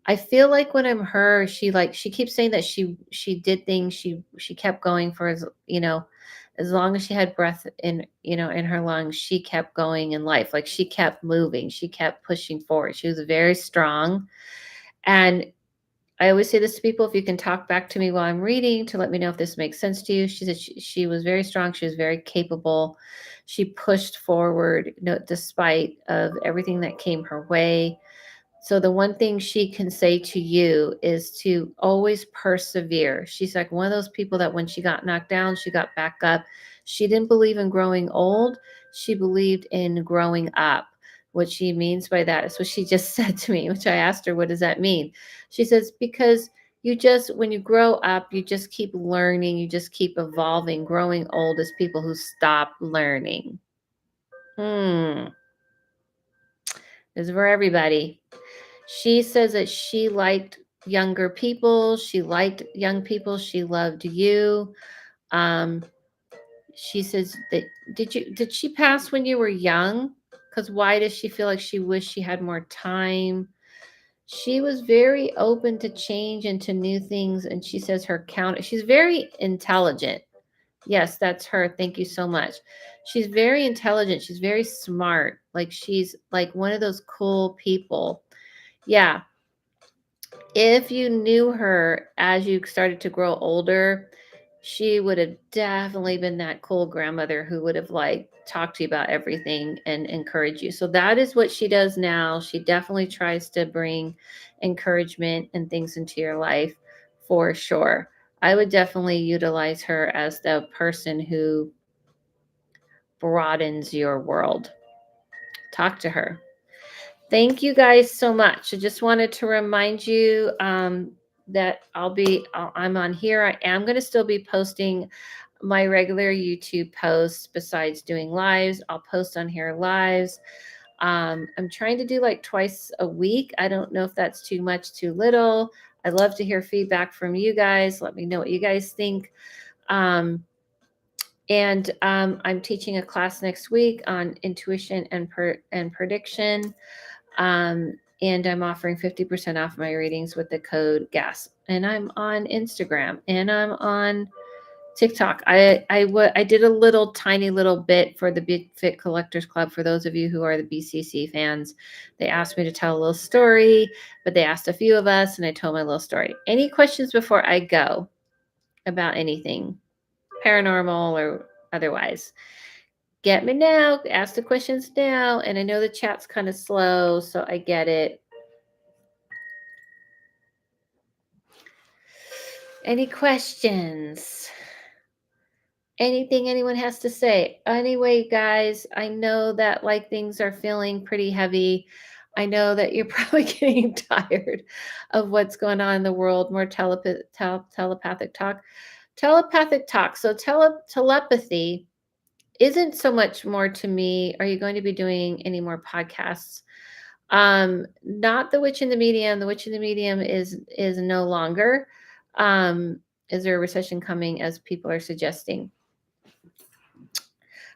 I feel like when I'm her, she keeps saying that she did things. She kept going for as long as she had breath in her lungs. She kept going in life. Like she kept moving. She kept pushing forward. She was very strong. And I always say this to people: if you can talk back to me while I'm reading to let me know if this makes sense to you. She said she was very strong. She was very capable. She pushed forward, despite of everything that came her way. So the one thing she can say to you is to always persevere. She's like one of those people that when she got knocked down, she got back up. She didn't believe in growing old. She believed in growing up. What she means by that is what she just said to me, which I asked her, what does that mean? She says, because you just, when you grow up, you just keep learning, you just keep evolving. Growing old is people who stop learning. Is for everybody. She says that she liked younger people. She liked young people. She loved you. Um, she says that did she pass when you were young? Because why does she feel like she wished she had more time? She was very open to change and to new things. And she says she's very intelligent. Yes, that's her. Thank you so much. She's very intelligent. She's very smart. Like she's like one of those cool people. Yeah. If you knew her as you started to grow older, she would have definitely been that cool grandmother who would have like talked to you about everything and encouraged you. So that is what she does now. She definitely tries to bring encouragement and things into your life for sure. I would definitely utilize her as the person who broadens your world. Talk to her. Thank you guys so much. I just wanted to remind you that I'm on here. I am going to still be posting my regular YouTube posts besides doing lives. I'll post on here lives. I'm trying to do like twice a week. I don't know if that's too much, too little. I'd love to hear feedback from you guys. Let me know what you guys think. And I'm teaching a class next week on intuition and prediction. And I'm offering 50% off my readings with the code GAS. And I'm on Instagram and I'm on TikTok. I did a little tiny little bit for the Big Fit Collectors Club. For those of you who are the BCC fans, they asked me to tell a little story, but they asked a few of us and I told my little story. Any questions before I go about anything paranormal or otherwise? Get me now. Ask the questions now. And I know the chat's kind of slow, so I get it. Any questions? Anything anyone has to say? Anyway, guys, I know that like things are feeling pretty heavy. I know that you're probably getting tired of what's going on in the world. More telepathic talk. Telepathic talk. So telepathy isn't so much more to me. Are you going to be doing any more podcasts? Not the Witch in the Medium. The Witch in the Medium is no longer. Is there a recession coming as people are suggesting?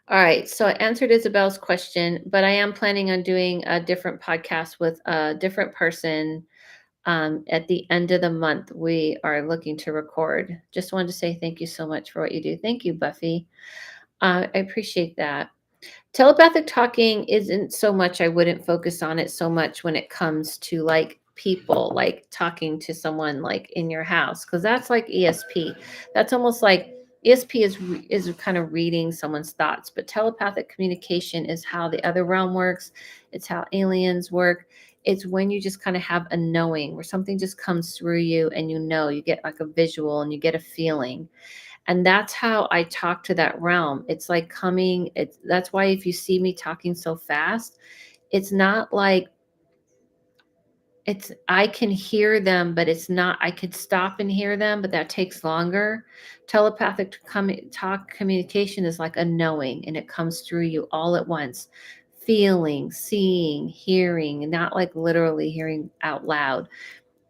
All right, so I answered Isabel's question, but I am planning on doing a different podcast with a different person at the end of the month. We are looking to record. Just wanted to say thank you so much for what you do. Thank you, Buffy. I appreciate that. Telepathic talking isn't so much, I wouldn't focus on it so much when it comes to like people, like talking to someone like in your house, because that's like ESP. That's almost like ESP is kind of reading someone's thoughts, but telepathic communication is how the other realm works. It's how aliens work. It's when you just kind of have a knowing where something just comes through you and you get like a visual and you get a feeling. And that's how I talk to that realm. It's like that's why if you see me talking so fast, it's not like I can hear them, but it's not, I could stop and hear them, but that takes longer. Telepathic talk communication is like a knowing and it comes through you all at once. Feeling, seeing, hearing, and not like literally hearing out loud,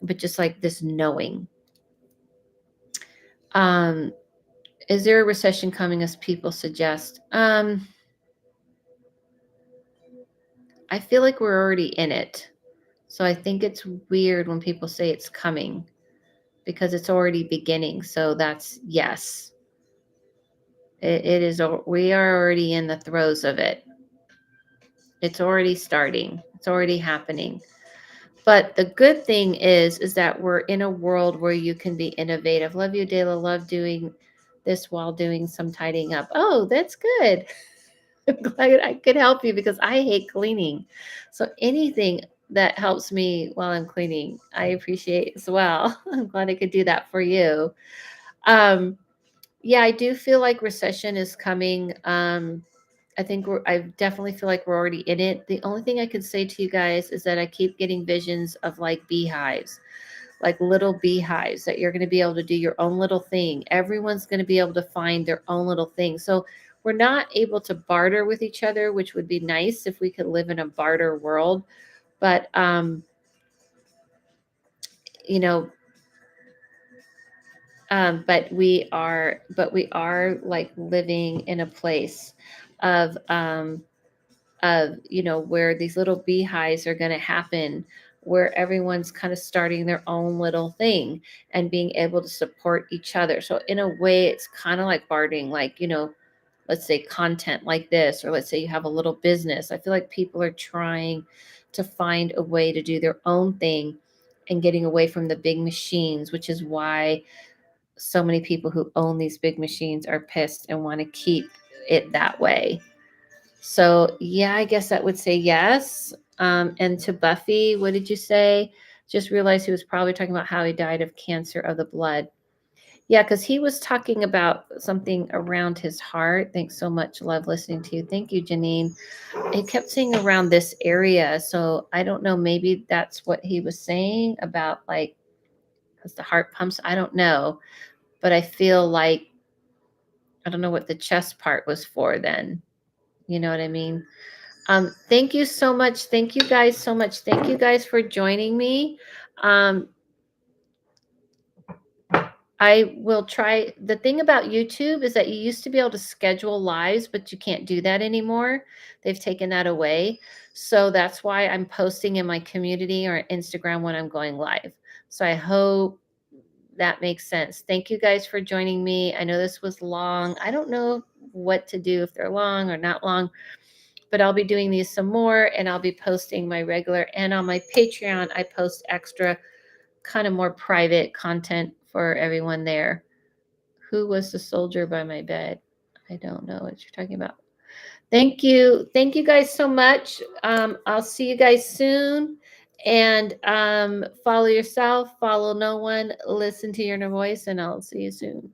but just like this knowing. Is there a recession coming as people suggest? I feel like we're already in it. So I think it's weird when people say it's coming because it's already beginning. So that's yes. It is. We are already in the throes of it. It's already starting. It's already happening. But the good thing is that we're in a world where you can be innovative. Love you, Adela. Love doing this while doing some tidying up. Oh, that's good. I'm glad I could help you because I hate cleaning. So anything that helps me while I'm cleaning. I appreciate as well. I'm glad I could do that for you. Um, yeah, I do feel like recession is coming. I definitely feel like we're already in it. The only thing I could say to you guys is that I keep getting visions of like beehives, like little beehives that you're going to be able to do your own little thing. Everyone's going to be able to find their own little thing. So we're not able to barter with each other, which would be nice if we could live in a barter world. But you know, but we are like living in a place of where these little beehives are going to happen, where everyone's kind of starting their own little thing and being able to support each other. So in a way, it's kind of like bartering, like, let's say content like this, or let's say you have a little business. I feel like people are trying to find a way to do their own thing and getting away from the big machines, which is why so many people who own these big machines are pissed and want to keep it that way. So, yeah, I guess that would say yes. And to Buffy, what did you say? Just realized he was probably talking about how he died of cancer of the blood. Yeah, because he was talking about something around his heart. Thanks so much. Love listening to you. Thank you, Janine. He kept saying around this area. So I don't know. Maybe that's what he was saying about, like, because the heart pumps. I don't know. But I feel like, I don't know what the chest part was for then. You know what I mean? Thank you so much. Thank you guys so much. Thank you guys for joining me. Um, I will try. The thing about YouTube is that you used to be able to schedule lives, but you can't do that anymore. They've taken that away. So that's why I'm posting in my community or Instagram when I'm going live. So I hope that makes sense. Thank you guys for joining me. I know this was long. I don't know what to do, if they're long or not long, but I'll be doing these some more, and I'll be posting my regular, and on my Patreon, I post extra kind of more private content for everyone there. Who was the soldier by my bed? I don't know what you're talking about. Thank you. Thank you guys so much. I'll see you guys soon. And follow yourself, follow no one, listen to your inner voice, and I'll see you soon.